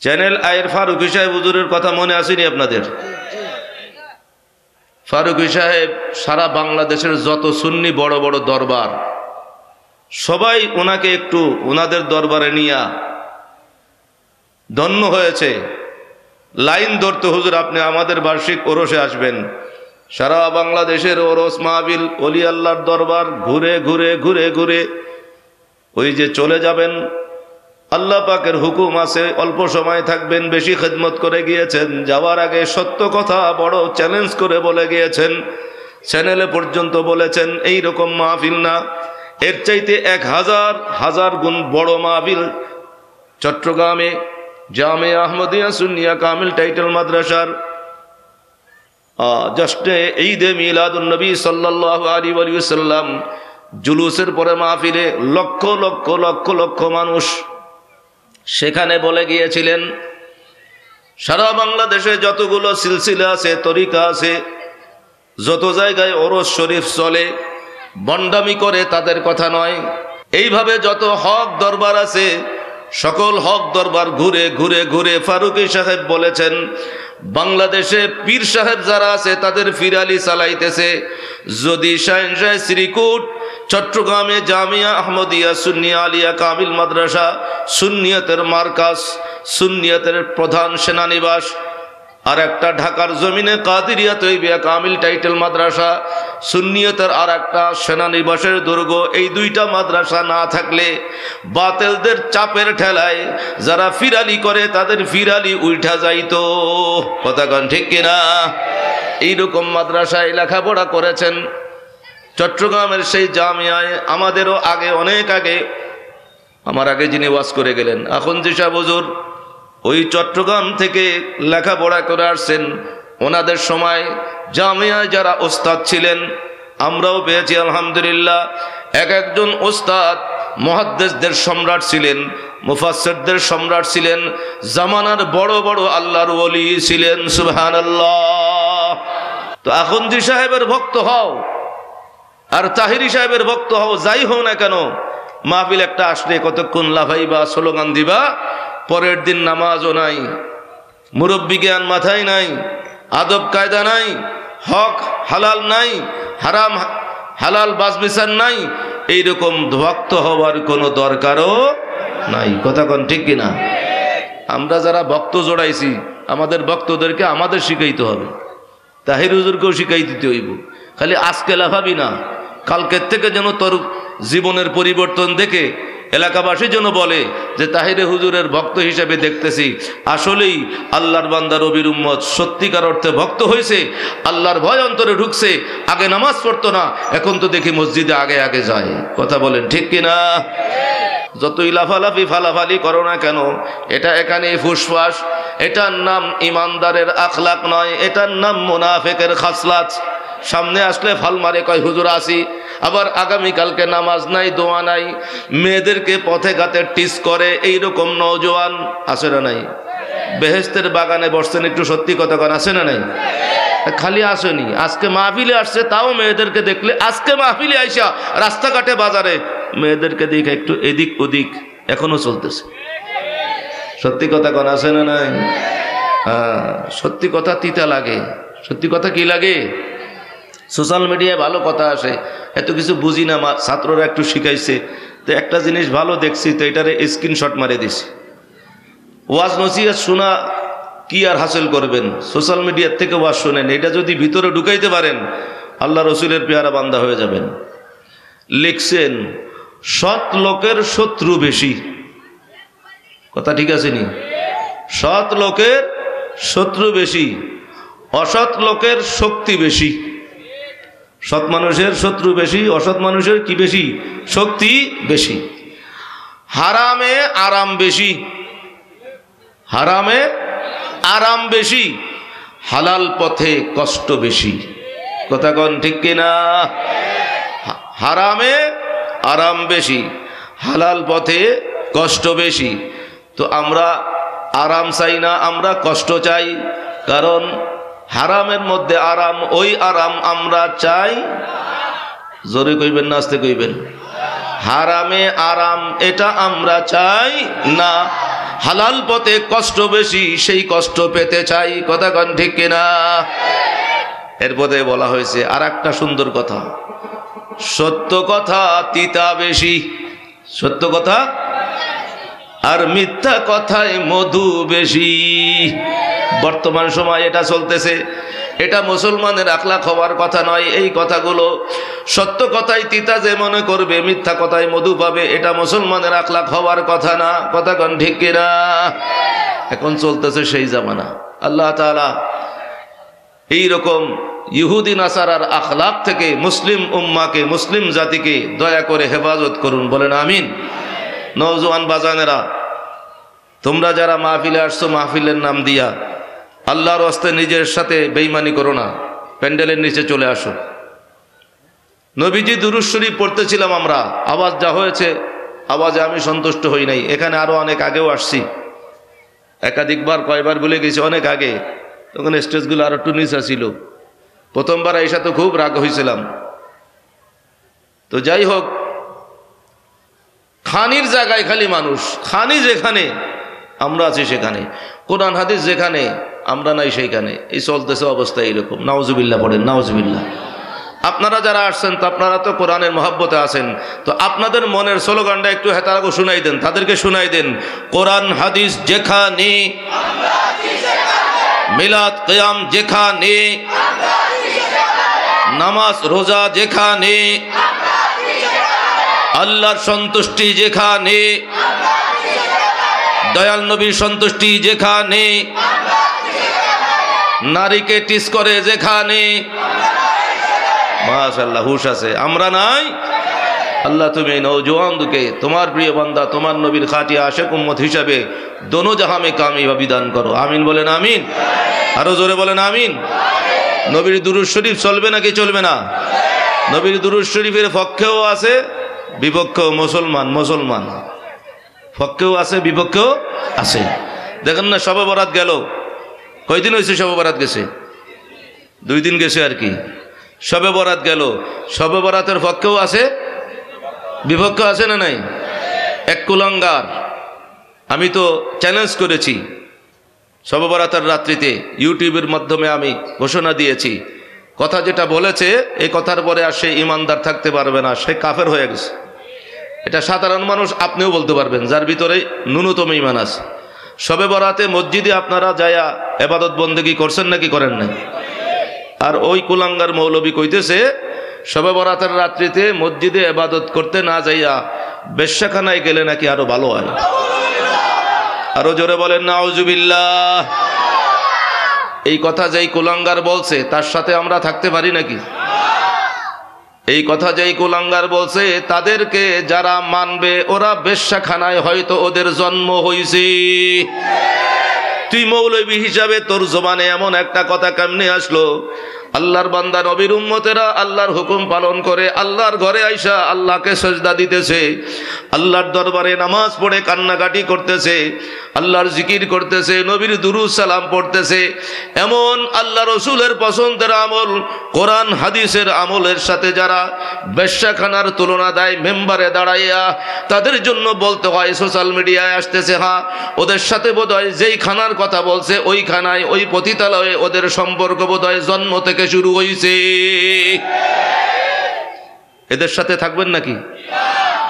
Channel আয়ের ফারুকী সাহেব হুজুরের কথা মনে আসেনি আপনাদের? ফারুকী সাহেব সারা বাংলাদেশের যত সুন্নি বড় বড় দরবার সবাই ওনাকে একটু ওনাদের দরবারে নিয়ে ধন্য হয়েছে। লাইন ধরতে, হুজুর আপনি আমাদের বার্ষিক ওরসে আসবেন। সারা বাংলাদেশের ওরস মাহফিল ওলি আল্লাহর দরবার ঘুরে ঘুরে ঘুরে ঘুরে ওই যে চলে যাবেন, আল্লাহ পাকের হুকুম আছে অল্প সময় থাকবেন, বেশি খেদমত করে গিয়েছেন। যাওয়ার আগে সত্য কথা বড় চ্যালেঞ্জ করে বলে গিয়েছেন, চ্যানেলে পর্যন্ত বলেছেন এই রকম মাহফিল না, এর চাইতে 1000 গুণ বড় মাহফিল চট্টগ্রামে জামিয়া আহমদিয়া সুন্নিয়া কামিল টাইটেল মাদ্রাসার জাস্টে ঈদে মিলাদুন নবী সাল্লাল্লাহু আলাইহি ওয়াসাল্লাম জুলুসের পরে মাহফিলে লক্ষ লক্ষ লক্ষ লক্ষ মানুষ সেখানে বলে গিয়েছিলেন, সারা বাংলাদেশে যতগুলো সিলসিলা আছে, তরিকা আছে, যত জায়গায় ওরস শরীফ চলে, বন্ডামি করে তাদের কথা নয়। এইভাবে যত হক দরবার আছে সকল হক দরবার ঘুরে ঘুরে ঘুরে ফারুকী সাহেব বলেছেন, বাংলাদেশে পীর সাহেব যারা আছে তাদের ফিরালি চালাইতেছে। যদি শাহেনশাহ শ্রীকুট চট্টগ্রামে জামিয়া আহমদিয়া সুন্নিয়া আলিয়া কামিল মাদ্রাসা সুন্নিয়তের মার্কাজ, সুন্নিয়তের প্রধান সেনানিবাস, আর একটা ঢাকার জমিনে কাদিরিয়া তৈবিয়া কামিল টাইটেল মাদ্রাসা সুন্নিয়তের আর একটা সেনানিবাসের দুর্গ, এই দুইটা মাদ্রাসা না থাকলে বাতিলদের চাপের ঠেলায় যারা ফিরালি করে তাদের ফিরালি উল্টা যাইতো। কথা কন ঠিক কিনা? এইরকম মাদ্রাসায় লেখাপড়া করেছেন চট্টগ্রামের সেই জামিয়ায়। আমাদেরও আগে, অনেক আগে, আমার আগে যিনি ওয়াজ করে গেলেন এখন যে সাহেব হুজুর, ওই চট্টগ্রাম থেকে লেখাপড়া করে আসছেন। ওনাদের সময় জামিয়ায় যারা ওস্তাদ ছিলেন আমরাও পেয়েছি আলহামদুলিল্লাহ। এক একজন ওস্তাদ মুহাদ্দিসদের সম্রাট ছিলেন, মুফাসসিরদের সম্রাট ছিলেন, জামানার বড় বড় আল্লাহর ওলি ছিলেন। সুবহানাল্লাহ। তো আখুন্দি সাহেবের ভক্ত হও আর তাহিরি সাহেবের ভক্ত হও, যাই হও না কেন, মাহফিল একটা আসলে কতক্ষণ লাফাইবা, স্লোগান দিবা, পরের দিন নামাজও নাই, মুরব্বী জ্ঞান মাথায় নাই, আদব কায়দা নাই, হক হালাল নাই, হারাম হালাল বাছবিচার নাই, এইরকম ভক্ত হওয়ার কোনো দরকারও নাই। কথা কোন ঠিক কিনা? আমরা যারা ভক্ত জোড়াইছি আমাদের ভক্তদেরকে আমাদের শিখাইতে হবে, তাহির হুজুরকেও শিখাই দিতে হইব। খালি আজকে লাফাবি না, কালকের থেকে যেন তোর জীবনের পরিবর্তন দেখে এলাকাবাসী যেন বলে যে তাহিরে হুজুরের ভক্ত হিসেবে দেখতেছি, আসলেই আল্লাহর বান্দা নবীর উম্মত সত্যিকার অর্থে ভক্ত হয়েছে, আল্লাহর ভয় অন্তরে ঢুকছে। আগে নামাজ পড়তো না, এখন তো দেখি মসজিদে আগে আগে যায়। কথা বলেন ঠিক কিনা? যতই লাফালাফি ফালাফালি করো না কেন, এটা এখানে ফুসফাস, এটার নাম ইমানদারের আখলাক নয়, এটার নাম মুনাফিকের খাসলাত। সামনে আসলে ফাল মারে, কয় হুজুর আসি, আবার আগামীকালকে নামাজ নাই, দোয়া নাই, মেয়েদেরকে পথে ঘাটে টিস করে, এইরকম নওজোয়ান আছে না নাই? বেহেশতের বাগানে বসছেন, একটু সত্যি কথা কন, আছে না নাই? খালি আসেনি, আজকে মাহফিলে আসছে, তাও মেয়েদেরকে দেখলে, আজকে মাহফিলে আইসা রাস্তাঘাটে বাজারে মেয়েদেরকে দেখে একটু এদিক ওদিক এখনো চলতেছে। সত্যি কথা কন, আছে না নাই? হ্যাঁ, সত্যি কথা তিতা লাগে। সত্যি কথা কি লাগে? সোশ্যাল মিডিয়ায় ভালো কথা আসে, এত কিছু বুঝি না, ছাত্ররা একটু শিখাইছে, তো একটা জিনিস ভালো দেখছি, তো এটারে স্ক্রিনশট মারে দিছি। ওয়াজ নসিহত শোনা কি আর হাসিল করবেন? সোশ্যাল মিডিয়ার থেকে ওয়াজ শোনেন, এটা যদি ভিতরে ঢুকাইতে পারেন আল্লাহ রসুলের পেয়ারা বান্দা হয়ে যাবেন। লিখছেন, সৎ লোকের শত্রু বেশি। কথা ঠিক আছে নি? সৎ লোকের শত্রু বেশি, অসৎ লোকের শক্তি বেশি। সৎ মানুষের শত্রু বেশি, অসৎ মানুষের কি বেশি? শক্তি বেশি। হারামে আরাম বেশি, হারামে আরাম বেশি, হালাল পথে কষ্ট বেশি। কথা কন ঠিক কিনা? হারামে আরাম বেশি, হালাল পথে কষ্ট বেশি। তো আমরা আরাম চাই না, আমরা কষ্ট চাই, কারণ হারামের মধ্যে আরাম, ওই আরাম আমরা চাই। জোরে কইবেন না আস্তে কইবেন? হারামে আরাম এটা আমরা চাই না, হালাল পথে কষ্ট বেশি, সেই কষ্ট পেতে চাই। কথা কন ঠিক কিনা? এরপরে বলা হয়েছে আর একটা সুন্দর কথা, সত্য কথা তিতা বেশি। সত্য কথা আর মিথ্যা কথায় মধু বেশি। বর্তমান সময় এটা চলতেছে। এটা মুসলমানের আখলাক হওয়ার কথা নয়। এই কথাগুলো সত্য কথায় তিতা যে মনে করবে, মিথ্যা কথায় মধু পাবে, এটা মুসলমানের আখলাক হওয়ার কথা না। কথা কন ঠিক কিনা? এখন চলতেছে সেই জামানা। আল্লাহ তাআলা এইরকম ইহুদি নাসারার আখলাক থেকে মুসলিম উম্মাকে, মুসলিম জাতিকে দয়া করে হেফাজত করুন। বলেন আমিন। নওজোয়ান বাজানেরা, তোমরা যারা মাহফিলে আসছো, মাহফিলের নাম দিয়া আল্লাহর রাস্তে নিজের সাথে বেঈমানি করো না। প্যান্ডেলের নিচে চলে আসো। নবীজি দুরূদ শরীফ পড়তেছিলাম আমরা, আওয়াজ যা হয়েছে, আওয়াজে আমি সন্তুষ্ট হই নাই। এখানে আরো অনেক আগেও আসছি, একাধিকবার কয়বার বলে গেছি, অনেক আগে। তখন স্টেজগুলো আরো একটু নিচা ছিল। প্রথমবার আইসা তো খুব রাগ হয়েছিলাম। তো যাই হোক, খানির জায়গায় খালি মানুষ। খানি যেখানে আমরা আছি সেখানে, কোরআন হাদিস যেখানে আমরা নাই সেইখানে। এই চলতেছে অবস্থা এইরকম। নাউজুবিল্লাহ পড়েন, নাউজুবিল্লাহ। আপনারা যারা আসছেন, তো আপনারা তো কোরআনের মহব্বতে আছেন, তো আপনাদের মনের স্লোগানটা একটু হেতারাগো শুনাই দেন, তাদেরকে শুনাই দেন। কোরআন হাদিস যেখানে, মিলাদ কিয়াম যেখানে, নামাজ রোজা যেখানে, আল্লাহর সন্তুষ্টি যেখানে, দয়াল নবীর সন্তুষ্টি যেখানে, নারীকে টিস করে যেখানে, মাশাআল্লাহ হুশ আছে। আমরা নাই। আল্লাহ তুমি এই নওজোয়ানকে তোমার প্রিয় বান্দা, তোমার নবীর খাঁটি আশিক উম্মত হিসাবে দোনো জাহাঁ মে কামিয়াবি দান করো। আমিন বলেন আমিন। আরো জোরে বলেন আমিন। নবীর দুরূদ শরীফ চলবে নাকি চলবে না? নবীর দুরূদ শরীফের পক্ষেও আছে, বিপক্ষেও। মুসলমান পক্ষেও আছে, বিপক্ষেও আছে। দেখেন না, শবে বরাত গেল, কয়দিন হয়েছে শবে বরাত গেছে? 2 দিন গেছে আর কি। শবে বরাত গেল, শবে বরাতের পক্ষেও আছে, বিপক্ষ আছে না নাই? এক কুলাঙ্গার, আমি তো চ্যালেঞ্জ করেছি শবে বরাতের রাত্রিতে, ইউটিউবের মাধ্যমে আমি ঘোষণা দিয়েছি, কথা যেটা বলেছে এই কথার পরে আর সে ইমানদার থাকতে পারবে না, সে কাফের হয়ে গেছে। এটা সাধারণ মানুষ আপনিও বলতে পারবেন, যার ভিতরে ন্যূনতম ইমান আছে। শবে বরাতে মসজিদে আপনারা যায়া ইবাদত বন্দেগী করছেন নাকি করেন নাই? আর ওই কুলাঙ্গার মৌলবী কইতেছে শবে বরাতের রাত্রিতে মসজিদে ইবাদত করতে না যাইয়া বেশ্যাখানায় গেলে নাকি আরো ভালো হয়। আরো জোরে বলেন নাউজুবিল্লাহ। এই কথা যেই কুলাঙ্গার বলছে তার সাথে আমরা থাকতে পারি নাকি? এই কথা যেই কুলাঙ্গার বলছে তাদেরকে যারা মানবে, ওরা বেশ্যাখানায় হয়তো ওদের জন্ম হইছে। তুই মৌলবী হিসাবে তোর জবানে এমন একটা কথা কেমনে আসলো? আল্লাহর বান্দা নবীর উম্মতেরা আল্লাহর হুকুম পালন করে আল্লাহর ঘরে আইসা আল্লাহকে সেজদা দিতেছে, আল্লাহর দরবারে নামাজ পড়ে কান্নাকাটি করতেছে, আল্লাহর জিকির করতেছে, নবীর দুরূদ সালাম পড়তেছে। এমন আল্লাহ রসুলের পছন্দের আমল, কোরআন হাদিসের আমলের সাথে যারা বেশ্যাখানার তুলনা দেয় মেম্বারে দাঁড়াইয়া, তাদের জন্য বলতে হয় সোশ্যাল মিডিয়ায় আসতেছে, হ্যাঁ ওদের সাথে বোধহয় যেই খানার কথা বলছে ওই খানায়, ওই পতিতালয়ে ওদের সম্পর্ক বোধহয় জন্ম থেকে শুরু হয়েছে। এদের সাথে থাকবেন নাকি?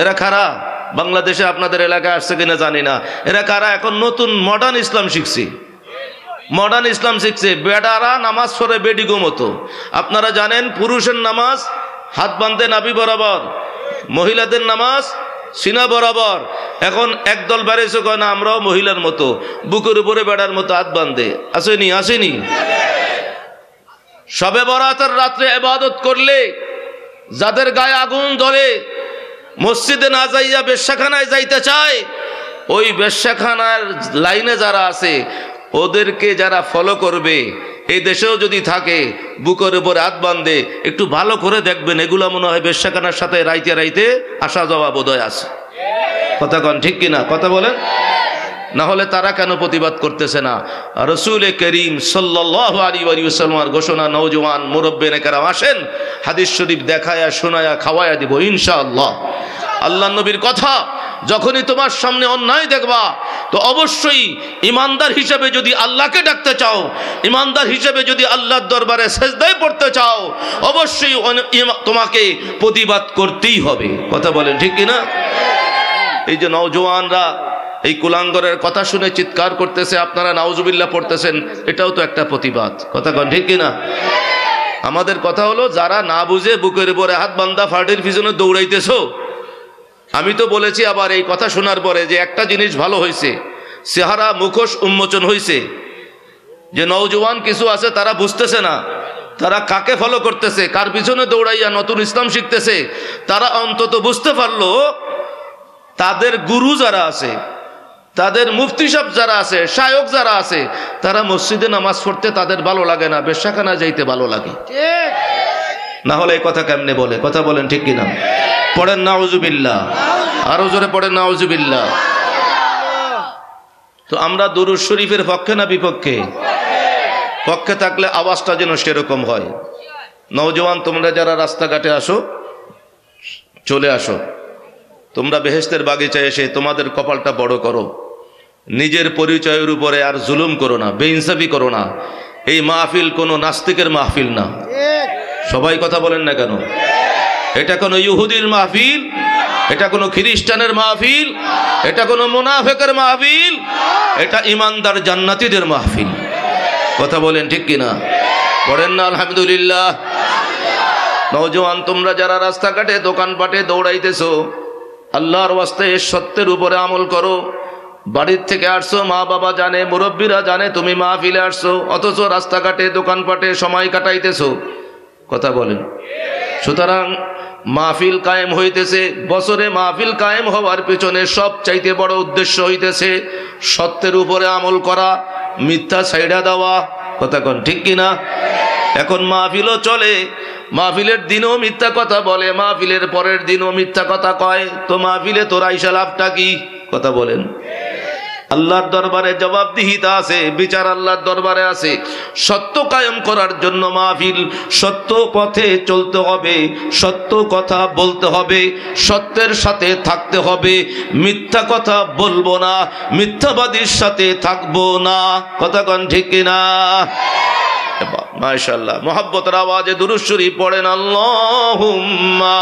এরা কারা? বাংলাদেশে আপনাদের এলাকায় আসছে কিনা জানি না। এরা কারা? এখন নতুন মডার্ন ইসলাম শিখছে, মডার্ন ইসলাম শিখছে। বেডারা নামাজ পড়ে বেডিগো মতো। আপনারা জানেন পুরুষের নামাজ হাত বাঁধে নাভি বরাবর, মহিলাদের নামাজ সিনা বরাবর। এখন একদল বেড়েছে কয় না আমরাও মহিলার মতো, বুকের উপরে বেড়ার মতো হাত বাঁধে। আসেনি? আসেনি? শবে বরাতের রাত্রে ইবাদত করলে যাদের গায়ে আগুন জ্বলে, মসজিদে না যাইয়া বেশ্যাখানায় যাইতে চায়, ওই বেশ্যাখানার লাইনে যারা আছে ওদেরকে যারা ফলো করবে, এই দেশেও যদি থাকে বুকের উপরে হাত বাঁধে, একটু ভালো করে দেখবেন, এগুলো মনে হয় বেশ্যাখানার সাথে রাইতে রাইতে আসা যাওয়া বোধহয় আছে। কথা কন ঠিক কিনা? কথা বলেন। না হলে তারা কেন প্রতিবাদ করতেছে না? রাসূল করিম সাল্লাল্লাহু আলাইহি ওয়াসাল্লামের ঘোষণা, নওজোয়ান মুরব্বিনে কেরাম আসেন, হাদিস শরীফ দেখায়া শোনায়া খাওয়ায়া দিব ইনশাআল্লাহ। আল্লাহর নবীর কথা যখনই তোমার সামনে অন্যায় দেখবা তো অবশ্যই ইমানদার হিসেবে যদি আল্লাহকে ডাকতে চাও, ইমানদার হিসেবে যদি আল্লাহর দরবারে সেজদায় পড়তে চাও, অবশ্যই তোমাকে প্রতিবাদ করতেই হবে। কথা বলেন ঠিক কিনা? এই যে নওজওয়ানরা এই কুলাঙ্গরের কথা শুনে চিৎকার করতেছে, আপনারা নাউজুবিল্লাহ পড়তেছেন, এটাও তো একটা প্রতিবাদ। কথা কন ঠিক কিনা? আমাদের কথা হলো, যারা না বুঝে বুকের উপরে হাত বান্ধা ফাটির পিছনে দৌড়াইতেছো, আমি তো বলেছি আবার এই কথা শোনার পরে যে একটা জিনিস ভালো হয়েছে, চেহারা মুখোশ উন্মোচন হয়েছে, যে নওজওয়ান কিছু আছে তারা বুঝতেছে না, তারা কাকে ফলো করতেছে, কার পিছনে দৌড়াইয়া নতুন ইসলাম শিখতেছে, তারা অন্তত বুঝতে পারলো তাদের গুরু যারা আছে, তাদের মুফতি সাহেব যারা আছে, শায়ক যারা আছে, তারা মসজিদে নামাজ পড়তে তাদের ভালো লাগে না, বেশ্যাখানা যাইতে ভালো লাগে। না হলে এই কথা কেমনে বলে? কথা বলেন ঠিক কিনা? পড়েন নাউজুবিল্লাহ, আরো জোরে পড়েন নাউজুবিল্লাহ। তো আমরা দুরূদ শরীফের পক্ষে না বিপক্ষে? পক্ষে থাকলে আওয়াজটা যেন সেরকম হয়। নওজওয়ান তোমরা যারা রাস্তাঘাটে আসো, চলে আসো, তোমরা বেহেশতের বাগিচায় এসে তোমাদের কপালটা বড় করো, নিজের পরিচয়ের উপরে আর জুলুম করো না, বেইনসাফি করো না। এই মাহফিল কোনো নাস্তিকের মাহফিল না। সবাই কথা বলেন না কেন? এটা কোনো ইহুদির মাহফিল, এটা কোনো খ্রিস্টানের মাহফিল, এটা কোনো মুনাফিকের মাহফিল, এটা ইমানদার জান্নাতীদের মাহফিল। কথা বলেন ঠিক কিনা? পড়েন না আলহামদুলিল্লাহ। নওজওয়ান তোমরা যারা রাস্তাঘাটে দোকানপাটে দৌড়াইতেছো, আল্লাহর ওয়াস্তে সত্যের উপরে আমল করো। বাড়ির থেকে আসছো, মা বাবা জানে, মুরব্বীরা জানে তুমি মাহফিলে আসছো, অথচ রাস্তাঘাটে দোকানপাটে সময় কাটাইতেছো। কথা বলেন। সুতরাং মাহফিল কায়েম হইতেছে, বছরে মাহফিল কায়েম হওয়ার পিছনে সবচাইতে বড় উদ্দেশ্য হইতেছে সত্যের উপরে আমল করা, মিথ্যা ছাইড়া দেওয়া। কথা কন ঠিক কিনা? এখন মাহফিলও চলে, মাহফিলের দিনও মিথ্যা কথা বলে, মাহফিলের পরের দিনও মিথ্যা কথা কয়, তো মাহফিলে তোর আইসা লাভটা কি? কথা বলেন। আল্লাহর দরবারে জবাবদিহিতা আছে, বিচার আল্লাহর দরবারে আছে। সত্য কায়েম করার জন্য মাহফিল, সত্য পথে চলতে হবে, সত্য কথা বলতে হবে, সত্যের সাথে থাকতে হবে, মিথ্যা কথা বলবো না, মিথ্যাবাদীর সাথে থাকবো না। কথা কন ঠিক কিনা? মাশাআল্লাহ, মুহাব্বতের আওয়াজে দুরূদ শরীফ পড়েন আল্লাহুম্মা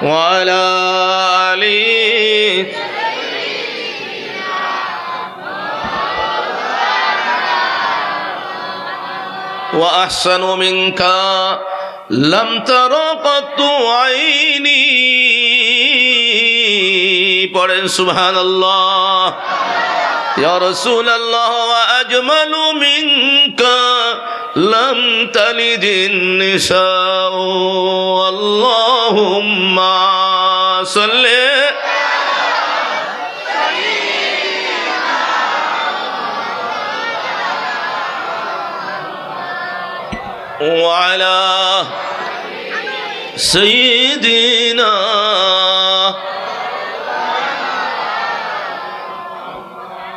ওয়া আলা আলি ওয়া আহসানু মিনকা লাম তারা কাতু আইনি। পড়েন সুবহানাল্লাহ। ইয়া রাসূলুল্লাহ ওয়া আজমালু মিনকা লাম তালিদিন নিসাউ। আল্লাহুম্মা সাল্লি ওয়ালা সাইয়্যিদিনা।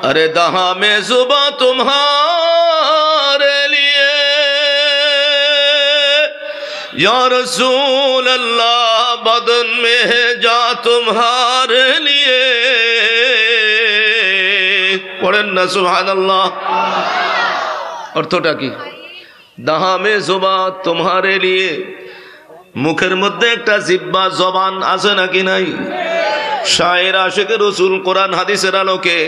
अरे दहा में जुबा तुम्हारे लिए या रसूल अल्लाह, बदन में है जा तुम्हारे लिए। पढ़ें ना सुभानअल्लाह। অর্থটা কি? দাহা মে জুবা তোমারে লিয়ে, মুখের মধ্যে একটা জিহ্বা জবান আছে নাকি নাই? শায়ের আশিক রাসূল কোরআন হাদিসের আলোকে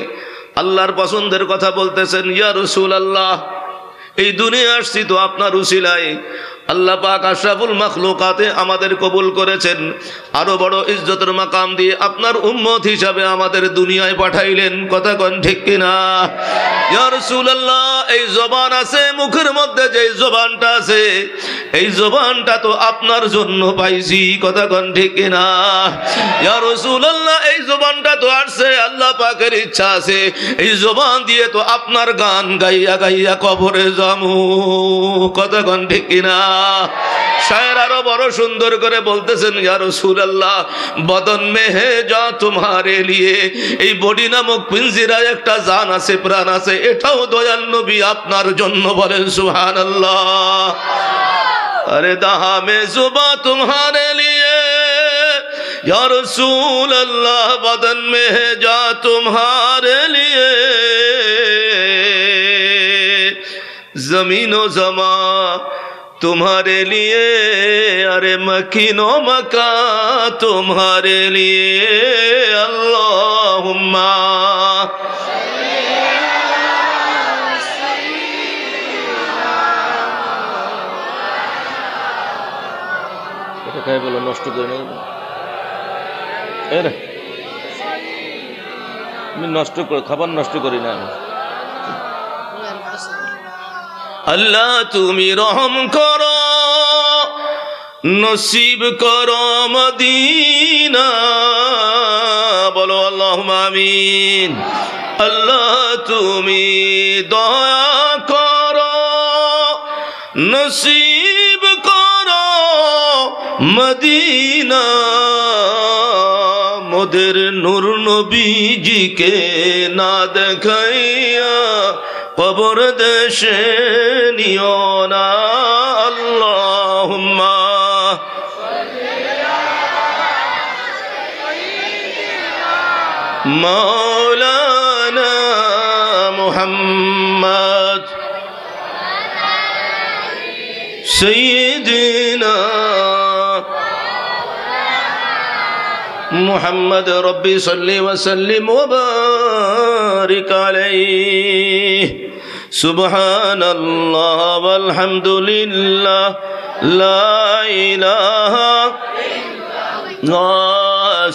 আল্লাহর পছন্দের কথা বলতেছেন। ইয়া রাসূলুল্লাহ, এই দুনিয়া আসছি তো আপনার উসিলায়। আল্লাহ পাক আশরাফুল মাখলুকাতে আমাদের কবুল করেছেন, আরো বড় ইজ্জতের মাকাম দিয়ে আপনার উম্মত হিসাবে আমাদের দুনিয়ায় পাঠাইলেন। কথা কোন ঠিক কিনা? ইয়া রাসূলুল্লাহ, এই জবান আছে, মুখের মধ্যে যে জবানটা আছে, এই জবানটা তো আপনার জন্য পাইছি। কথা কোন ঠিক কিনা? ইয়া রাসূলুল্লাহ, এই জবানটা তো আসছে আল্লাহ পাকের ইচ্ছা আছে, এই জবান দিয়ে তো আপনার গান গাইয়া গাইয়া কবরে যামু। কথা কোন ঠিক কিনা? শায়ের আরো বড় সুন্দর করে বলতেছেন, ইয়া রাসূলুল্লাহ বদন মে হে যা তোমারে লিয়ে, এই বডি নামক পিঞ্জিরায় একটা জান আছে, প্রাণ আছে, এটাও দয়াল নবী আপনার জন্য। বলেন সুবহানাল্লাহ। अरे दहा में जुबा तुम्हारे लिए या रसूल अल्लाह, बदन में है जा तुम्हारे लिए, जमीनो जमा तुम्हारे लिए, अरे मकीनो मका तुम्हारे लिए, अल्लाहुम्मा বলো নষ্ট করে নেই, আমি নষ্ট করে খাবার নষ্ট করি না আমি। আল্লাহ তুমি রহম করো, নসিব করো মদিনা, বলো আল্লাহুম্মা আমিন। আল্লাহ তুমি দয়া করো, নসিব করো মদিনা, মোদের নূর নবীজিকে না দেখাইয়া কবর দেশে নিও না। আল্লাহুম্মা মাওলানা মুহাম্মদ সাইয়্যিদিনা मुहम्मद रब्बी सल्ली व सल्लिम व बारिक अलैहि, सुबहानल्लाह वल्हम्दुलिल्लाह, ला इलाहा इल्लल्लाह,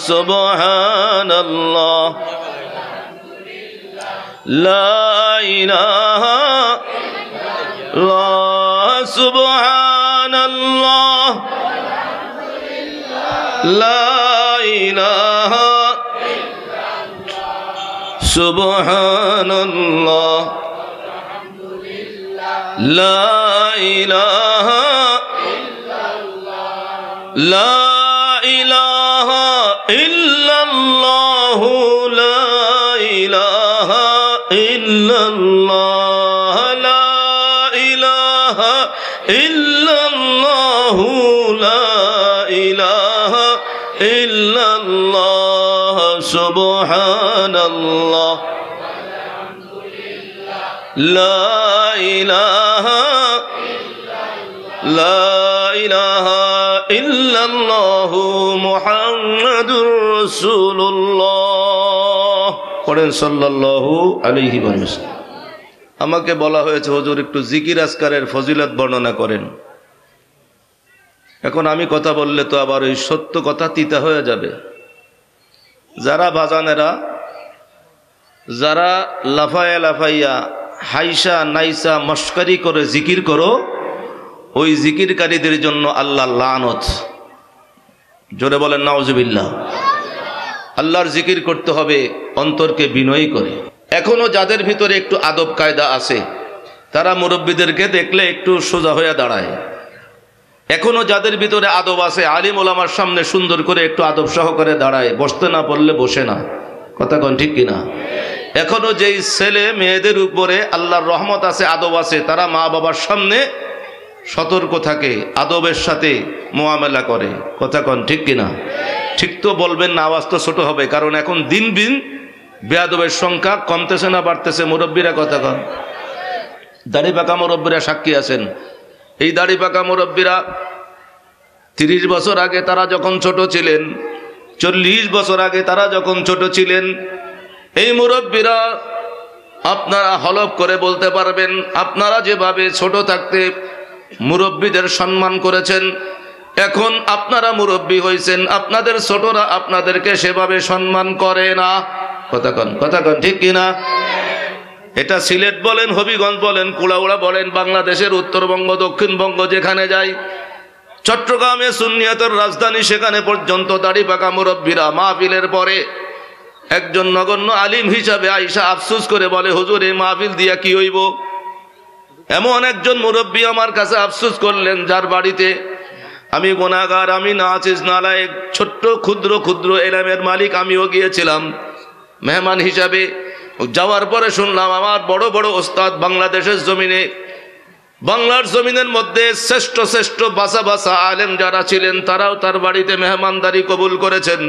सुबहानल्लाह, ला इलाहा इल्लल्लाह, सुबहानल्लाह, ला इलाहा सुबहानल्लाह, ला इलाहा ला इलाहा इल्लल्लाह, ला इलाहा इल्लल्लाह, ला इलाहा इल्लल्लाह, ला इलाहा इल्लल्लाह, सुबहानल्लाह, ला इलाहा इल्लल्लाह, मुहम्मदुर রাসূলুল্লাহ। পড়েন সাল্লাল্লাহু আলাইহি ওয়াসাল্লাম। আমাকে বলা হয়েছে হুজুর একটু জিকির আজকারের ফজিলত বর্ণনা করেন। এখন আমি কথা বললে তো আবার ওই সত্য কথা তিতা হয়ে যাবে। যারা বাজানেরা, যারা লাফায়া লাফাইয়া হাইসা নাইসা মস্কারি করে জিকির করো, ওই জিকিরকারীদের জন্য আল্লাহ লানত। জোরে বলেন নাউজুবিল্লাহ। আল্লাহর জিকির করতে হবে অন্তরকে বিনয়ী করে। এখনো যাদের ভিতরে একটু আদব কায়দা আছে, তারা মুরব্বীদেরকে দেখলে একটু সোজা হয়ে দাঁড়ায়। এখনো যাদের ভিতরে আদব আছে, আলিম ওলামার সামনে সুন্দর করে একটু আদব সহকারে দাঁড়ায়, বসতে না পারলে বসে না। কথা কোন ঠিক কিনা? এখনো যেই ছেলে মেয়েদের উপরে আল্লাহর রহমত আছে, আদব আছে, তারা মা বাবার সামনে সতর্ক থাকে, আদবের সাথে মোয়ামেলা করে। কথা কোন ঠিক কিনা? ঠিক তো বলবেন না, আওয়াজ তো ছোট হবে, কারণ এখন দিন দিন বেয়াদবের সংখ্যা কমতেছে না বাড়তেছে। মুরব্বীরা কথা কন, দাড়ি পাকা মুরব্বীরা সাক্ষী আছেন। এই দাড়ি পাকা মুরব্বীরা 30 বছর আগে তারা যখন ছোট ছিলেন, 40 বছর আগে তারা যখন ছোট ছিলেন, এই মুরব্বীরা আপনারা হলফ করে বলতে পারবেন, আপনারা যেভাবে ছোট থাকতে মুরব্বীদের সম্মান করেছেন, এখন আপনারা মুরব্বী হয়েছেন, আপনাদের ছোটরা আপনাদেরকে সেভাবে সম্মান করে না। কথা কন ঠিক কিনা? এটা সিলেট বলেন, হবিগঞ্জ বলেন, কুড়াউড়া বলেন, বাংলাদেশের উত্তরবঙ্গ দক্ষিণবঙ্গ যেখানে যাই, চট্টগ্রামে সুন্নিয়তের রাজধানী, সেখানে পর্যন্ত দাড়ি পাকা মুরব্বীরা মাহফিলের পরে একজন নগণ্য আলিম হিসাবে আইসা আফসোস করে বলে, হুজুর এই মাহফিল দিয়া কি হইব? এমন একজন মুরব্বী আমার কাছে আফসোস করলেন, যার বাড়িতে আমি গুনাহগার, আমি নাচিস নালায়েক, ছোট্ট ক্ষুদ্র ক্ষুদ্র এলেমের মালিক আমিও গিয়েছিলাম মেহমান হিসাবে। যাওয়ার পরে শুনলাম আমার বড় বড় ওস্তাদ বাংলাদেশের জমিনে, বাংলার জমিনের মধ্যে শ্রেষ্ঠ শ্রেষ্ঠ বাসা বাসা আলেম যারা ছিলেন তারাও তার বাড়িতে মেহমানদারি কবুল করেছেন।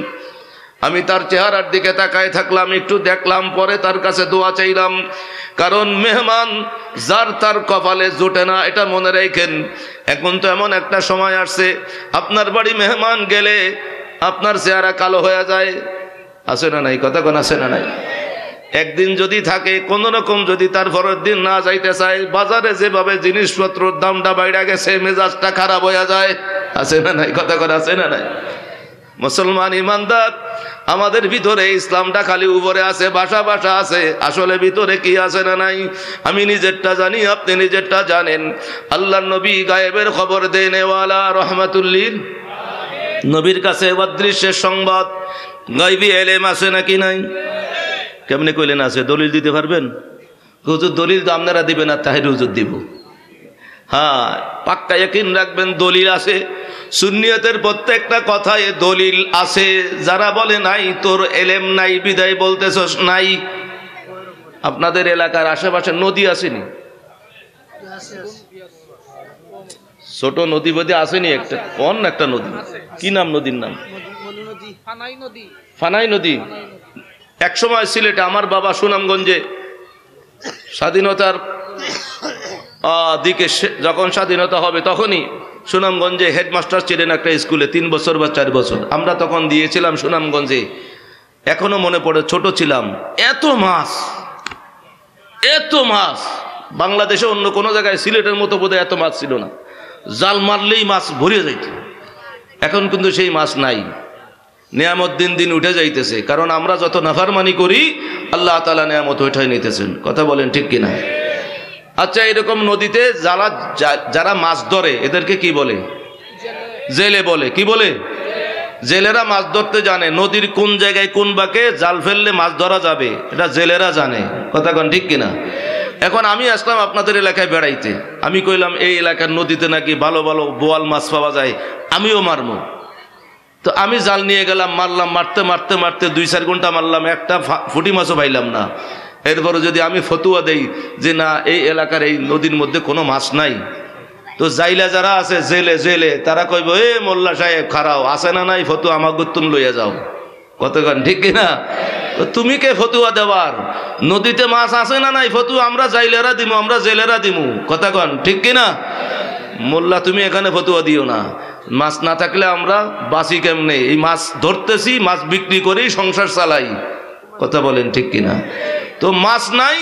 আমি তার চেহারার দিকে তাকায় থাকলাম, একটু দেখলাম, পরে তার কাছে দোয়া চাইলাম। কারণ মেহমান যার তার কপালে জোটে না, এটা মনে রাখেন। এখন তো এমন একটা সময় আসছে, আপনার বাড়ি মেহমান গেলে আপনার চেহারা কালো হয়ে যায়, আছে না নাই? কথা কোন আছে না নাই? একদিন যদি থাকে, কোন রকম যদি তার পরের দিন না যাইতে চায়, বাজারে যেভাবে জিনিসপত্রের দামটা বাইরে গেছে, মেজাজটা খারাপ হয়ে যায়, আছে না নাই? কথা কোন আছে না নাই? মুসলমান ইমানদার, আমাদের ভিতরে ইসলামটা খালি উপরে আছে, ভাষা ভাষা আছে, আসলে ভিতরে কি আছে না নাই? আমি নিজেরটা জানি, আপনি নিজেরটা জানেন। আল্লাহর নবী গায়েবের খবর দেন, ওয়ালা রহমাতুল্লিল, নবীর কাছে অদৃশ্যের সংবাদ, গায়বী এলেম আছে নাকি নাই? কেমনে কইলেন আছে? দলিল দিতে পারবেন? হুজুর দলিল তো আপনারা দিবেন, আর তাহির হুজুর দিব। হ্যাঁ, পাক্কা ইয়াকিন রাখবেন, দলিল আছে। সুন্নিয়তের প্রত্যেকটা কথায় দলিল আছে। যারা বলে নাই, তোর এলেম নাই বিদায় বলতেছস নাই। আপনাদের এলাকার আশেপাশে নদী আসেনি? ছোট নদী বোধে আসেনি একটা, কোন একটা নদী, কি নাম নদীর নাম? ফানাই নদী। এক সময় সিলেটে আমার বাবা সুনামগঞ্জে স্বাধীনতার দিকে, যখন স্বাধীনতা হবে তখনই সুনামগঞ্জে হেডমাস্টার ছিলেন একটা স্কুলে, 3 বছর বা 4 বছর। আমরা তখন দিয়েছিলাম সুনামগঞ্জে, এখনো মনে পড়ে, ছোট ছিলাম। এত মাছ, এত মাছ, বাংলাদেশে অন্য কোনো জায়গায় সিলেটের মতো বোধহয় এত মাছ ছিল না। জাল মারলেই মাছ ভরিয়ে যাইত। এখন কিন্তু সেই মাছ নাই। নিয়ামত দিন দিন উঠে যাইতেছে, কারণ আমরা যত নাফরমানি করি আল্লাহ তাআলা নিয়ামত উঠাই নিতেছেন। কথা বলেন ঠিক কিনা? আচ্ছা, এরকম নদীতে যারা মাছ ধরে এদেরকে কি বলে? জেলে বলে। কি বলে? জেলেরা মাছ ধরতে জানে। নদীর কোন জায়গায় কোন বাঁকে জাল ফেললে মাছ ধরা যাবে, এটা জেলেরা জানে। কথা কন ঠিক কিনা? এখন আমি আসলাম আপনাদের এলাকায় বেড়াইতে, আমি কইলাম এই এলাকার নদীতে নাকি ভালো ভালো বোয়াল মাছ পাওয়া যায়, আমিও মারবো। তো আমি জাল নিয়ে গেলাম, মারলাম, মারতে মারতে মারতে 2-4 ঘন্টা মারলাম, একটা ফুটি মাছও পাইলাম না। এরপরে যদি আমি ফতুয়া দেই যে না, এই এলাকার এই নদীর মধ্যে কোনো মাছ নাই, তো জাইলা যারা আছে জেলে তারা কইব, এ মোল্লা সাহেব খারাও আছে না নাই, ফতুয়া আমার গুতুন লইয়া যাও। কতক্ষণ ঠিক কিনা? তুমি কে ফতুয়া দেওয়ার? নদীতে মাছ আছে না নাই, ফতুয়া আমরা জাইলেরা দিমু, আমরা জেলেরা দিমু। কতক্ষণ ঠিক কিনা? মোল্লা তুমি এখানে ফতুয়া দিও না। মাছ না থাকলে আমরা বাঁচি কেমনে? এই মাছ ধরতেছি, মাছ বিক্রি করেই সংসার চালাই। কথা বলেন ঠিক কিনা? তো মাছ নাই,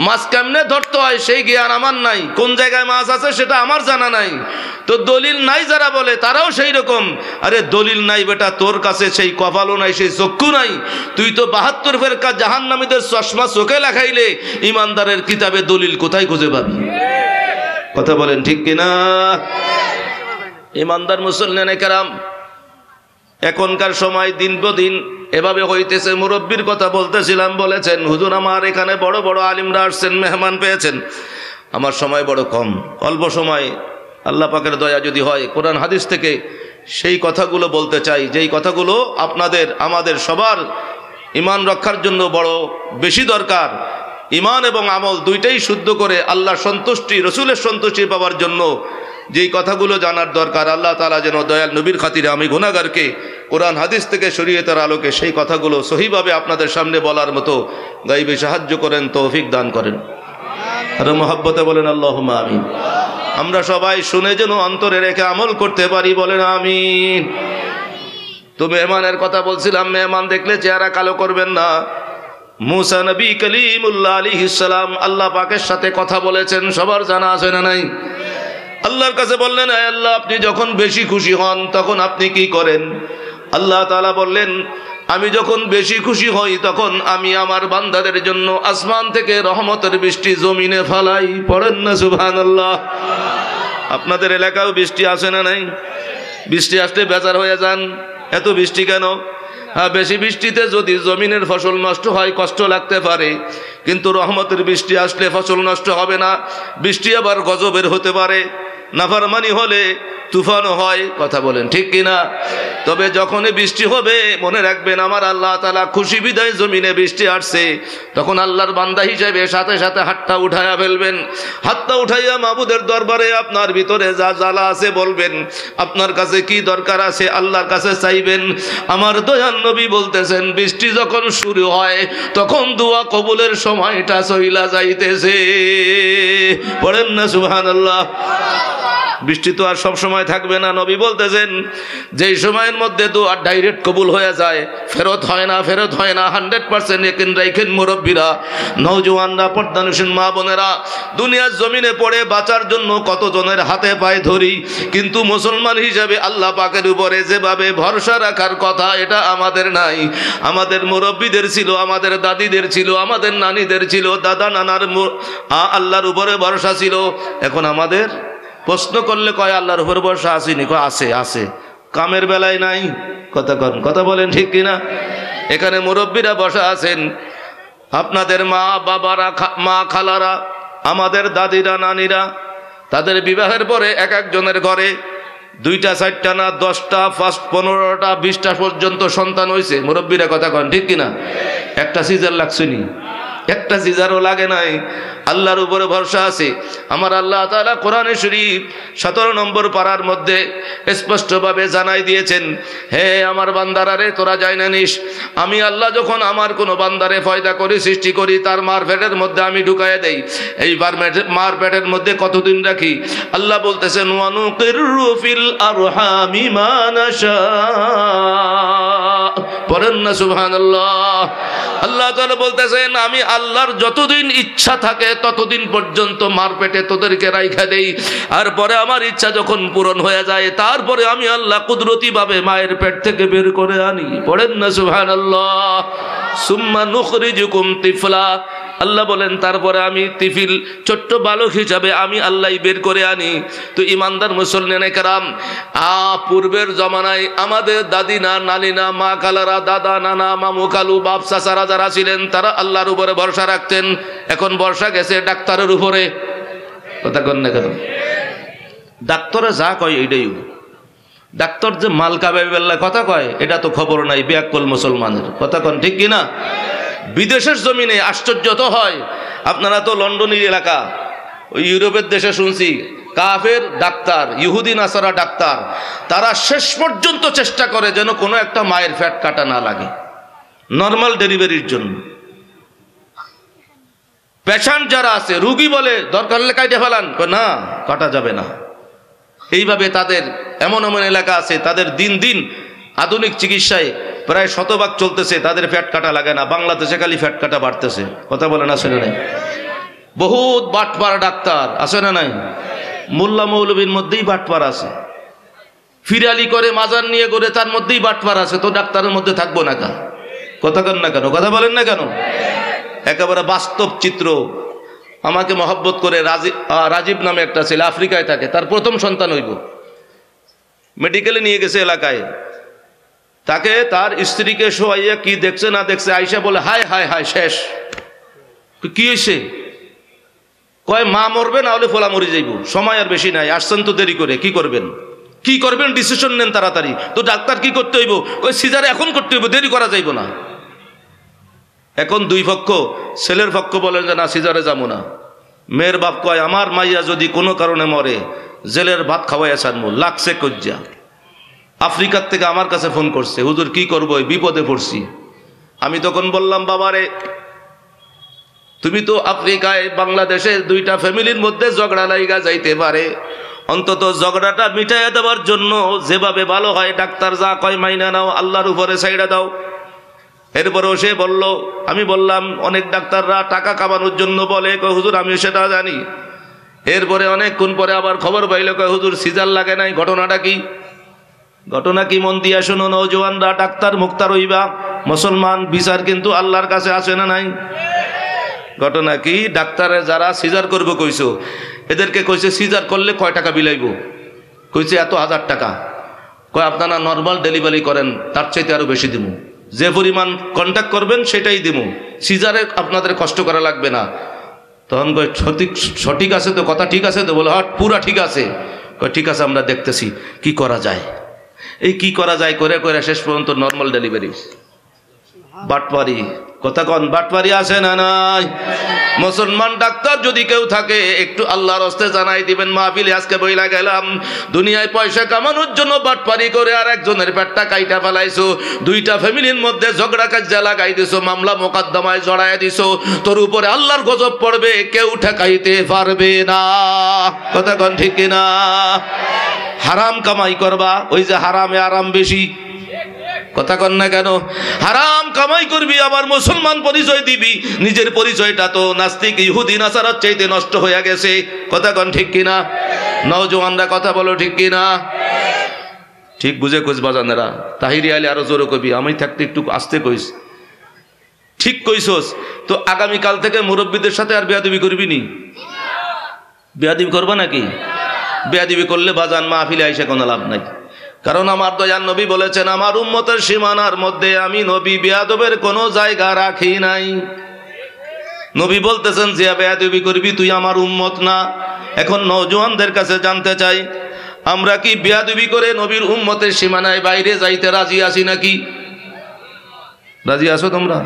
মাছ কেমনে ধরতে হয় সেই জ্ঞান আমার নাই, কোন জায়গায় মাছ আছে সেটা আমার জানা নাই। তো দলিল নাই যারা বলে তারাও সেই রকম। আরে দলিল নাই বেটা, তোর কাছে সেই কপালও নাই, সেই চক্ষু নাই। তুই তো 72 ফেরকা জাহান্নামীদের চশমা চোখে লাগাইলে ইমানদারের কিতাবে দলিল কোথায় খুঁজে পাবি? কথা বলেন ঠিক কিনা? ইমানদার মুসলমানে কেরাম, এখনকার সময় দিন দিন এভাবে হইতেছে। মুরব্বীর কথা বলতেছিলাম, বলেছেন হুজুর আমার এখানে বড় বড় আলিমরা আসছেন, মেহমান পেয়েছেন। আমার সময় বড় কম, অল্প সময় আল্লাহ পাকের দয়া যদি হয় কোরআন হাদিস থেকে সেই কথাগুলো বলতে চাই, যেই কথাগুলো আপনাদের আমাদের সবার ইমান রক্ষার জন্য বড় বেশি দরকার। ইমান এবং আমল দুইটাই শুদ্ধ করে আল্লাহর সন্তুষ্টি, রসুলের সন্তুষ্টি পাওয়ার জন্য যেই কথাগুলো জানার দরকার, আল্লাহ তাআলা যেন দয়াল নবীর খাতিরে আমি গুনাহগারকে কোরআন হাদিস থেকে শরীয়তের আলোকে সেই কথাগুলো সহিভাবে আপনাদের সামনে বলার মতো গাইবে সাহায্য করেন, তৌফিক দান করেন। আর মহব্বতে বলেন আল্লাহুম্মা আমিন। আমরা সবাই শুনে যেন অন্তরে রেখে আমল করতে পারি, বলেন আমিন। তো মেহমানের কথা বলছিলাম, মেহমান দেখলে চেহারা কালো করবেন না। মুসা নবী কালিমুল্লাহ আলাইহিস সালাম আল্লাহ পাকের সাথে কথা বলেছেন, সবার জানা আছে না নাই? আল্লাহর কাছে বললেন, হে আল্লাহ, আপনি যখন বেশি খুশি হন তখন আপনি কি করেন? আল্লাহ তাআলা বললেন, আমি যখন বেশি খুশি হই তখন আমি আমার বান্দাদের জন্য আসমান থেকে রহমতের বৃষ্টি জমিনে ফালাই। পড়েন না সুবহানাল্লাহ। আপনাদের এলাকাও বৃষ্টি আসে না নাই? বৃষ্টি আসলে বেজার হয়ে যান, এত বৃষ্টি কেন? হ্যাঁ, বেশি বৃষ্টিতে যদি জমিনের ফসল নষ্ট হয় কষ্ট লাগতে পারে, কিন্তু রহমতের বৃষ্টি আসলে ফসল নষ্ট হবে না। বৃষ্টি আবার গজবের হতে পারে। নাফরমানি হলে তুফানও হয়, কথা বলেন ঠিক কিনা? তবে যখনই বৃষ্টি হবে মনে রাখবেন আমার আল্লাহ তাআলা খুশি বিদায় জমিনে বৃষ্টি আসছে, তখন আল্লাহর বান্দা হিসেবে সাথে সাথে হাতটা উঠাইয়া ফেলবেন। হাতটা উঠাইয়া মাবুদের দরবারে আপনার ভিতরে যা জ্বালা আছে বলবেন, আপনার কাছে কি দরকার আছে আল্লাহর কাছে চাইবেন। আমার দয়াল নবী বলতেছেন বৃষ্টি যখন শুরু হয় তখন দোয়া কবুলের সময়টা চইলা যাইতেছে। পড়েন না সুবহানাল্লাহ। বৃষ্টি তো আর সব সময় থাকবে না। নবী বলতেছেন যেই সময়ের মধ্যে দোয়া ডাইরেক্ট কবুল হয়ে যায়, ফেরত হয় না 100% একিন রাখেন মুরব্বীরা, নওজোয়ানরা, পর্দানুশীল মা বোনেরা। দুনিয়ার জমিনে পড়ে বাঁচার জন্য কতজনের হাতে পায়ে ধরি, কিন্তু মুসলমান হিসেবে আল্লাহ পাকের উপরে যেভাবে ভরসা রাখার কথা এটা আমাদের নাই। আমাদের মুরব্বীদের ছিল, আমাদের দাদিদের ছিল, আমাদের নানিদের ছিল, দাদা নানার আল্লাহর উপরে ভরসা ছিল। এখন আমাদের প্রশ্ন করলে কয় আল্লাহর উপর ভরসা আসেনি, কয় আছে আছে, কামের বেলায় নাই। কথা বলেন ঠিক কিনা? এখানে মুরব্বীরা বসা আছেন, আপনাদের মা বাবারা, মা খালারা, আমাদের দাদিরা নানিরা, তাদের বিবাহের পরে এক একজনের ঘরে 2টা 4টা না 10টা 15টা 20টা পর্যন্ত সন্তান হয়েছে। মুরব্বীরা কথা কন ঠিক কিনা? একটা সিজার লাগছেনি, একটা সিজারও লাগে নাই। আল্লাহর উপরে ভরসা আছে। আমার আল্লাহ তাআলা কোরআনে শরীফ 17 নম্বর পারার মধ্যে স্পষ্টভাবে জানাই দিয়েছেন, হে আমার বান্দারা রে, তোরা জানা নিস আমি আল্লাহ যখন আমার কোনো বান্দারে পয়দা করি, সৃষ্টি করি, তার মার পেটের মধ্যে আমি ঢুকাইয়া দেই। এই মার পেটের মধ্যে কতদিন রাখি? আল্লাহ বলতেছেন ওয়ানুকিরু ফিল আরহামি মা নাশা। পড়েন না সুবহানাল্লাহ। আল্লাহ তাআলা বলতেছেন আমি আল্লাহর যতদিন ইচ্ছা থাকে ততদিন পর্যন্ত মার পেটে তোদেরকে রাইখা দেই, আর পরে আমার ইচ্ছা যখন পূরণ হয়ে যায় তারপরে আমি আল্লাহ কুদরতি ভাবে মায়ের পেট থেকে বের করে আনি। পড়েন না সুবহানাল্লাহ। সুম্মা নুখরিজুকুম তিফলা। আল্লাহ বলেন তারপরে আমি তিফিল, ছোট্ট বালক হিসাবে আমি আল্লাহ বের করে আনি। তো ইমানদার মুসলমানে কেরাম, পূর্বের জমানায় আমাদের দাদিনা, নানিনা, মা খালারা, দাদা নানা, মামু খালু, বাপ চাচারা যারা ছিলেন তারা আল্লাহর উপরে ভরসা রাখতেন। এখন ভরসা গেছে ডাক্তারের উপরে। কথা কন না কেন? ডাক্তারে যা কয় এইটাই, ডাক্তার যে মালকা বেবেল্লা কথা কয় এটা তো খবর নাই বেয়াক্কল মুসলমানের। কথা কন ঠিক কিনা? বিদেশের জমিনে আশ্চর্য তো হয়। আপনারা তো লন্ডনের এলাকা, ওই ইউরোপের দেশে শুনছি কাফের ডাক্তার, ইহুদি নাসারা ডাক্তার, তারা শেষ পর্যন্ত চেষ্টা করে যেন কোনো একটা মায়ের ফ্যাট কাটা না লাগে নর্মাল ডেলিভারির জন্য। পেশেন্ট যারা আছে, রুগী বলে দরকার হলে কাটে ফেলান, না কাটা যাবে না। এইভাবে তাদের এমন এমন এলাকা আছে তাদের দিন দিন আধুনিক চিকিৎসায় প্রায় 100% চলতেছে, তাদের ফ্যাট কাটা লাগে না। বাংলাদেশে খালি ফ্যাট কাটা বাড়তেছে। কথা বলে না, শুনে নাই? বহুত বাটপার ডাক্তার আছে না নাই? মোল্লা মৌলবীর মধ্যেই বাটপার আছে, ফিরালি করে মাজার নিয়ে করে তার মধ্যেই বাটপার আছে, তো ডাক্তারের মধ্যে থাকবো না কেন? কথা কন না কেন? কথা বলেন না কেন? একেবারে বাস্তব চিত্র। আমাকে মহব্বত করে রাজীব নামে একটা ছেলে আফ্রিকায় থাকে, তার প্রথম সন্তান হইব, মেডিকেলে নিয়ে গেছে এলাকায়। তাকে তার স্ত্রীকে শোয়াইয়া কি দেখছে না দেখছে, আইসা বলে হায় হায় হায় শেষ। কি হয়েছে? কয় মা মরবে না হলে ফোলা মরে যাইব, সময় আর বেশি নাই, আসছেন তো দেরি করে, কি করবেন? কি করবেন ডিসিশন নেন তাড়াতাড়ি। তো ডাক্তার কি করতে হইব? কয় সিজার এখন করতে হইব, দেরি করা যাইব না। এখন দুই পক্ষ, ছেলের পক্ষ বলেন যে না সিজারে যাবো না। মেয়ের বাপ কয় আমার মাইয়া যদি কোনো কারণে মরে জেলের ভাত খাওয়াইয়া ছাড়বো, লাগছে কজ্জা। আফ্রিকার থেকে আমার কাছে ফোন করছে, হুজুর কি করবো, বিপদে পড়ছি। আমি তখন বললাম বাবারে তুমি তো আফ্রিকায়, বাংলাদেশে 2টা ফ্যামিলির মধ্যে ঝগড়া লাইগা যাইতে পারে, অন্তত ঝগড়াটা মিটাইয়া দেওয়ার জন্য যেভাবে ভালো হয় ডাক্তার যা কয় মাইনা নাও, আল্লাহর উপরে ছাইড়া দাও। এরপরেও সে বলল, আমি বললাম অনেক ডাক্তাররা টাকা কামানোর জন্য বলে, কয় হুজুর আমি সেটা জানি। এরপরে অনেকক্ষণ পরে আবার খবর পাইল, কয় হুজুর সিজার লাগে নাই, ঘটনাটা কি? ঘটনা কি মন দিয়া শোনো নওজোয়ানরা, ডাক্তার মুক্তার হইবা, মুসলমান বিচার কিন্তু আল্লাহর কাছে আছে না নাই? ঘটনা কি? ডাক্তারে যারা সিজার করবো কইছো, এদেরকে কইছে সিজার করলে কয় টাকা বিলাইব? কইছে এত 1000 টাকা। কয় আপনারা নর্মাল ডেলিভারি করেন, তার চাইতে আরো বেশি দিব, যে পরিমাণ কন্ট্যাক্ট করবেন সেটাই দিব, সিজারে আপনাদের কষ্ট করা লাগবে না। তখন কয় সঠিক আছে তো, কথা ঠিক আছে তো? বলে হ্যাঁ পুরা ঠিক আছে। ঠিক আছে আমরা দেখতেছি কি করা যায়। এই কি করা যায় করে করে শেষ পর্যন্ত নর্মাল ডেলিভারি। বাটপারি, কথা কন, বাটপারি আছে না নাই? মুসলমান ডাক্তার যদি কেউ থাকে একটু আল্লাহর হস্তে জানাই দিবেন। মাহফিলে আজকে বইলা গেলাম, দুনিয়ায় পয়সা কামানোর জন্য বাটপারি করে আর একজনের পেটটা কাইটা ফেলাইছো, দুইটা ফ্যামিলির মধ্যে ঝগড়া কাজ্জা লাগাই দিছো, মামলা মোকদ্দমায় জড়ায় দিছো, তোর উপরে আল্লাহর গজব পড়বে, কেউ ঠেকাইতে পারবে না। কথা কন ঠিক কিনা? হারাম কামাই করবা, ওই যে হারামে আরাম বেশি, কথা কন না কেন? হারাম কামাই করবি আবার মুসলমান পরিচয় দিবি, নিজের পরিচয়টা তো নাস্তিক ইহুদি নাসারার চাইতে নষ্ট হয়ে গেছে। কথা কন ঠিক কিনা? নওজওয়ানরা কথা বলো ঠিক কিনা? ঠিক বুঝে কইস বাজানেরা। তাহিরি আলী আরো জোরে কবি, আমি থাকতে একটু আস্তে কইস। ঠিক কইছস তো আগামীকাল থেকে মুরব্বীদের সাথে আর বেয়াদবি করবি নি? বেয়াদবি করবা নাকি? বেয়াদবি করলে বাজান মাহফিলে আইসা কোনো লাভ নাই। কারণ আমার দয়াল নবী বলেছেন, আমার উম্মতের সীমানার মধ্যে আমি নবী বেয়াদবের কোনো জায়গা রাখি নাই। নবী বলতেছেন যে বেয়াদবি করবি তুই আমার উম্মত না। এখন নওজওয়ানদের কাছে জানতে চাই, আমরা কি বেয়াদবি করে নবীর উম্মতের সীমানায় বাইরে যাইতে রাজি আছি নাকি? রাজি আছো তোমরা?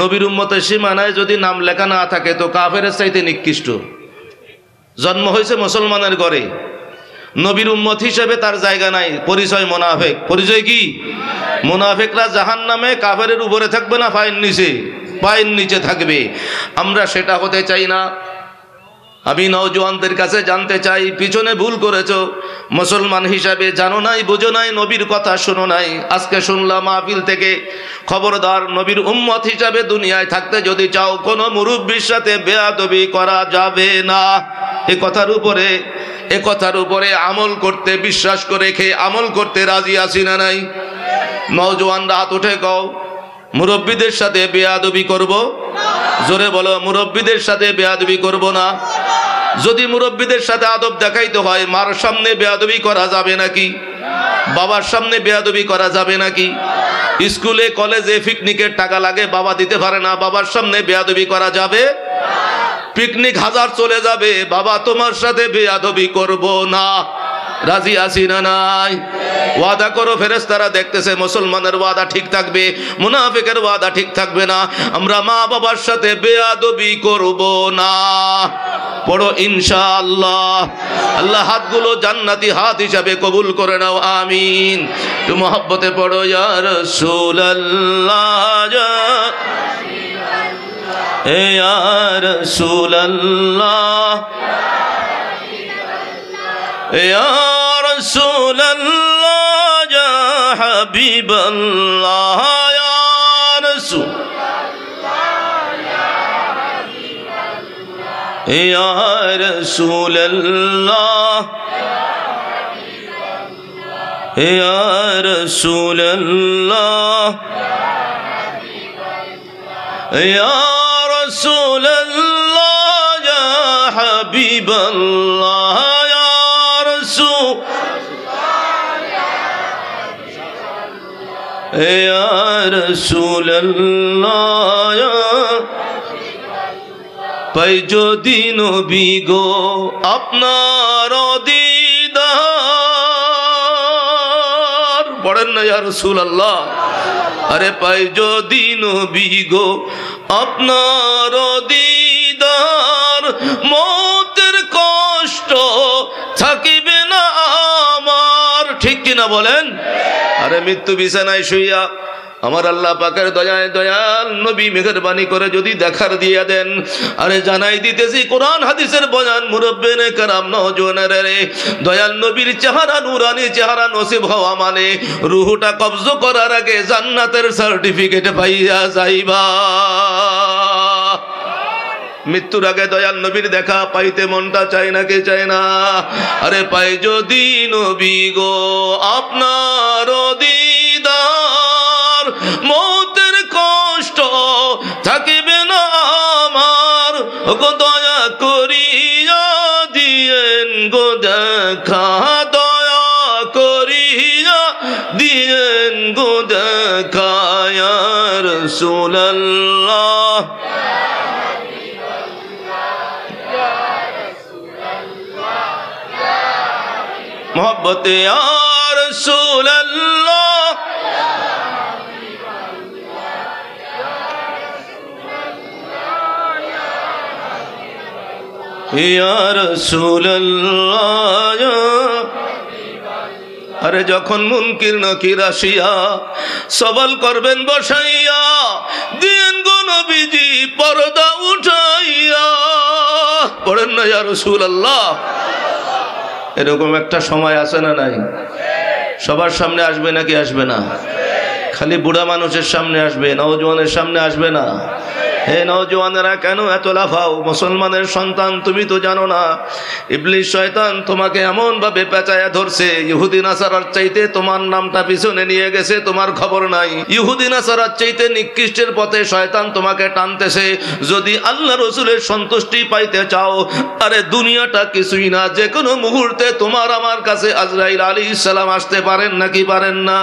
নবীর উম্মতের সীমানায় যদি নাম লেখা না থাকে তো কাফেরের চাইতে নিকৃষ্ট। জন্ম হয়েছে মুসলমানের ঘরে, নবীর উম্মত হিসেবে তার জায়গা নাই, পরিচয় মুনাফিক। পরিচয় কি? মুনাফিকরা জাহান্নামে কাফেরের উপরে থাকবে না পায়ের নিচে? পায়ের নিচে থাকবে। আমরা সেটা হতে চাই না। আমি নওজওয়ানদের কাছে জানতে চাই, পিছনে ভুল করেছো, মুসলমান হিসাবে জানো নাই, বুঝো নাই, নবীর কথা শোনো নাই। আজকে শুনলাম মাহফিল থেকে, খবরদার, নবীর উম্মত হিসাবে দুনিয়ায় থাকতে যদি চাও কোনো মুরব্বির সাথে বেয়াদবি করা যাবে না। এ কথার উপরে আমল করতে, বিশ্বাস করে খেয়ে আমল করতে রাজি আছি না নাই? নওজওয়ানরা হাত উঠে কও, মুরব্বীদের সাথে বেয়াদবি করব? জোরে বলো, মুরব্বীদের সাথে বেয়াদবি করব না। যদি মুরব্বীদের সাথে আদব দেখাইতে হয়, মার সামনে বেয়াদবি করা যাবে নাকি? বাবার সামনে বেয়াদবি করা যাবে নাকি? স্কুলে কলেজে পিকনিকের টাকা লাগে, বাবা দিতে পারে না, বাবার সামনে বেয়াদবি করা যাবে? পিকনিক হাজার চলে যাবে, বাবা তোমার সাথে বেয়াদবি করব না। রাজি আছি না নাই? ওয়াদা করো, ফেরেশতারা দেখতেছে, মুসলমানের ওয়াদা ঠিক থাকবে, মুনাফিকের ওয়াদা ঠিক থাকবে না। আমরা মা বাবার সাথে বেয়াদবি করব না। পড়ো ইনশাআল্লাহ। আল্লাহ হাতগুলো জান্নাতি হাত হিসাবে কবুল করে নাও, আমিন। তো মহব্বতে পড়ো, ইয়া রাসূলুল্লাহ, ইয়া রাসূলুল্লাহ, ইয়া রাসূলুল্লাহ, ইয়া হাবিবাল্লাহ, ইয়া রাসূলুল্লাহ, ইয়া রাসূলুল্লাহ, ইয়া রাসূলুল্লাহ, ইয়া রাসূলুল্লাহ, ইয়া হাবিবাল্লাহ, ইয়া রাসূলুল্লাহ, পাই যদি নবী গো আপনার দিদার, পড়েন না ইয়া রাসূলুল্লাহ। আরে পাই যদি নবী গো আপনার দিদার, মৌতের কষ্ট থাকিবে না আমার। ঠিক কিনা বলেন? আরে মৃত্যু বিছানায় শুইয়া আমার আল্লাহ পাকের দয়ায় দয়াল নবী মেহেরবানি করে যদি দেখার দিয়ে দেন। আরে জানাই দিতেছি, কোরআন হাদিসের বয়ান, মুরব্বিনে কেরাম, নওজওয়ানেরা রে, দয়াল নবীর চেহারা, নুরানি চেহারা নসিব হওয়া মানে রুহটা কবজ করার আগে জান্নাতের সার্টিফিকেট পাইয়া যাইবা। মৃত্যুর আগে দয়াল নবীর দেখা পাইতে মনটা চায় না, কে চায় না? আরে পাই যদি নবী গো আপনার দিদার, মৌতের কষ্ট থাকিবে না আমার, গো দয়া করিয়া দিয়েন গো দেখা, দয়া করিয়া দিয়েন গো দেখা, ইয়া রাসূলুল্লাহ, मोहब्बत या रसूल अल्लाह, या रसूल अल्लाह। अरे যখন মুনকির নকির আসিয়া সওয়াল করবেন বসাইয়া, দিন গো নবীজি পর্দা উঠাইয়া, পড়েন না ইয়া রাসূলুল্লাহ। এরকম একটা সময় আছে না নাই? সবার সামনে আসবে নাকি আসবে না? খালি বুড়া মানুষের সামনে আসবে, নওজওয়ানের সামনে আসবে না। হে নওজওয়ানেরা, কেন এত লাফাও? মুসলমানের সন্তান, তুমি তো জানো না ইবলিস শয়তান তোমাকে এমন ভাবে পেঁচায়া ধরছে, ইহুদি নাসারার চাইতে তোমার নামটা পিছনে নিয়ে গেছে, তোমার খবর নাই। ইহুদি নাসারার চাইতে নিকৃষ্টের পথে শয়তান তোমাকে টানতেছে। যদি আল্লাহ রসুলের সন্তুষ্টি পাইতে চাও, আরে দুনিয়াটা কিছুই না, যে কোনো মুহূর্তে তোমার আমার কাছে আজরাইল আলাইহিস সালাম আসতে পারেন নাকি পারেন না?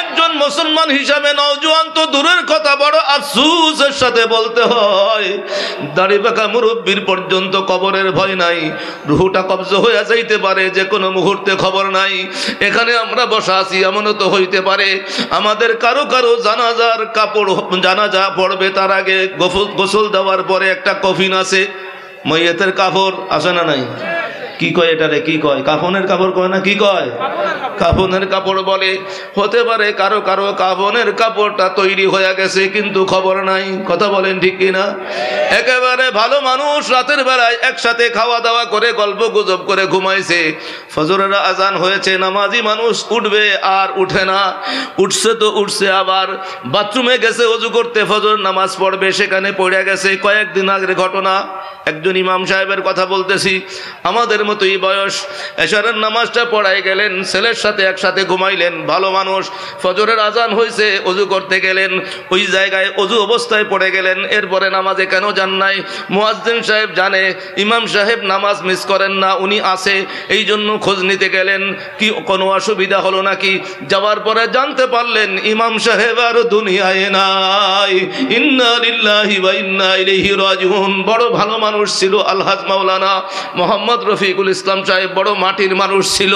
একজন মুসলমান হিসাবে নওজওয়ান তো দূরের কথা, বড় আফসোসের সাথে বলতে হয়, দাড়ি পাকা মুরব্বির পর্যন্ত কবরের ভয় নাই। রুহটা কবজ হয়ে যাইতে পারে যে কোনো মুহূর্তে, খবর নাই। এখানে আমরা বসা আছি, এমনও তো হইতে পারে আমাদের কারো কারো জানাজার কাপড়, জানাজা পড়বে তার আগে গোসল দেওয়ার পরে একটা কফিন আছে, মইয়তের কাপড় আছে না নাই? কি কয় এটারে? কি কয়? কাফনের কাপড় কয় না? কি কয়? কাফনের কাপড় বলে। হতে পারে কারো কারো কাফনের কাপড়টা তৈরি হয়ে গেছে কিন্তু খবর নাই। কথা বলেন ঠিক কিনা? একেবারে ভালো মানুষ রাতের বেলায় একসাথে খাওয়া দাওয়া করে গল্প গুজব করে ঘুমাইছে, ফজরের আজান হয়েছে, নামাজি মানুষ উঠবে আর উঠে না, উঠছে তো উঠছে, আবার বাথরুমে গেছে ওযু করতে, ফজর নামাজ পড়বে, সেখানে পড়ে গেছে। কয়েকদিন আগের ঘটনা, একজন ইমাম সাহেবের কথা বলতেছি, আমাদের মতোই বয়স, এশারের নামাজটা পড়াই গেলেন, ছেলের সাথে একসাথে ঘুমাইলেন, ভালো মানুষ। ফজরের আজান হয়েছে, ওযু করতে গেলেন, ওই জায়গায় ওযু অবস্থায় পড়ে গেলেন। এরপরে নামাজে কেন যান নাই? মুয়াজ্জিন সাহেব জানে ইমাম সাহেব নামাজ মিস করেন না, উনি আছে, এই জন্য খোঁজ নিতে গেলেন, কি কোনো অসুবিধা হলো নাকি? যাওয়ার পরে জানতে পারলেন ইমাম সাহেব আর দুনিয়ায় নাই। ইন্না লিল্লাহি ওয়া ইন্না ইলাইহি রাজিউন। বড় ভালো মানুষ ছিল আলহাজ মাওলানা মোহাম্মদ রফিকুল ইসলাম সাহেব, বড় মাটির মানুষ ছিল।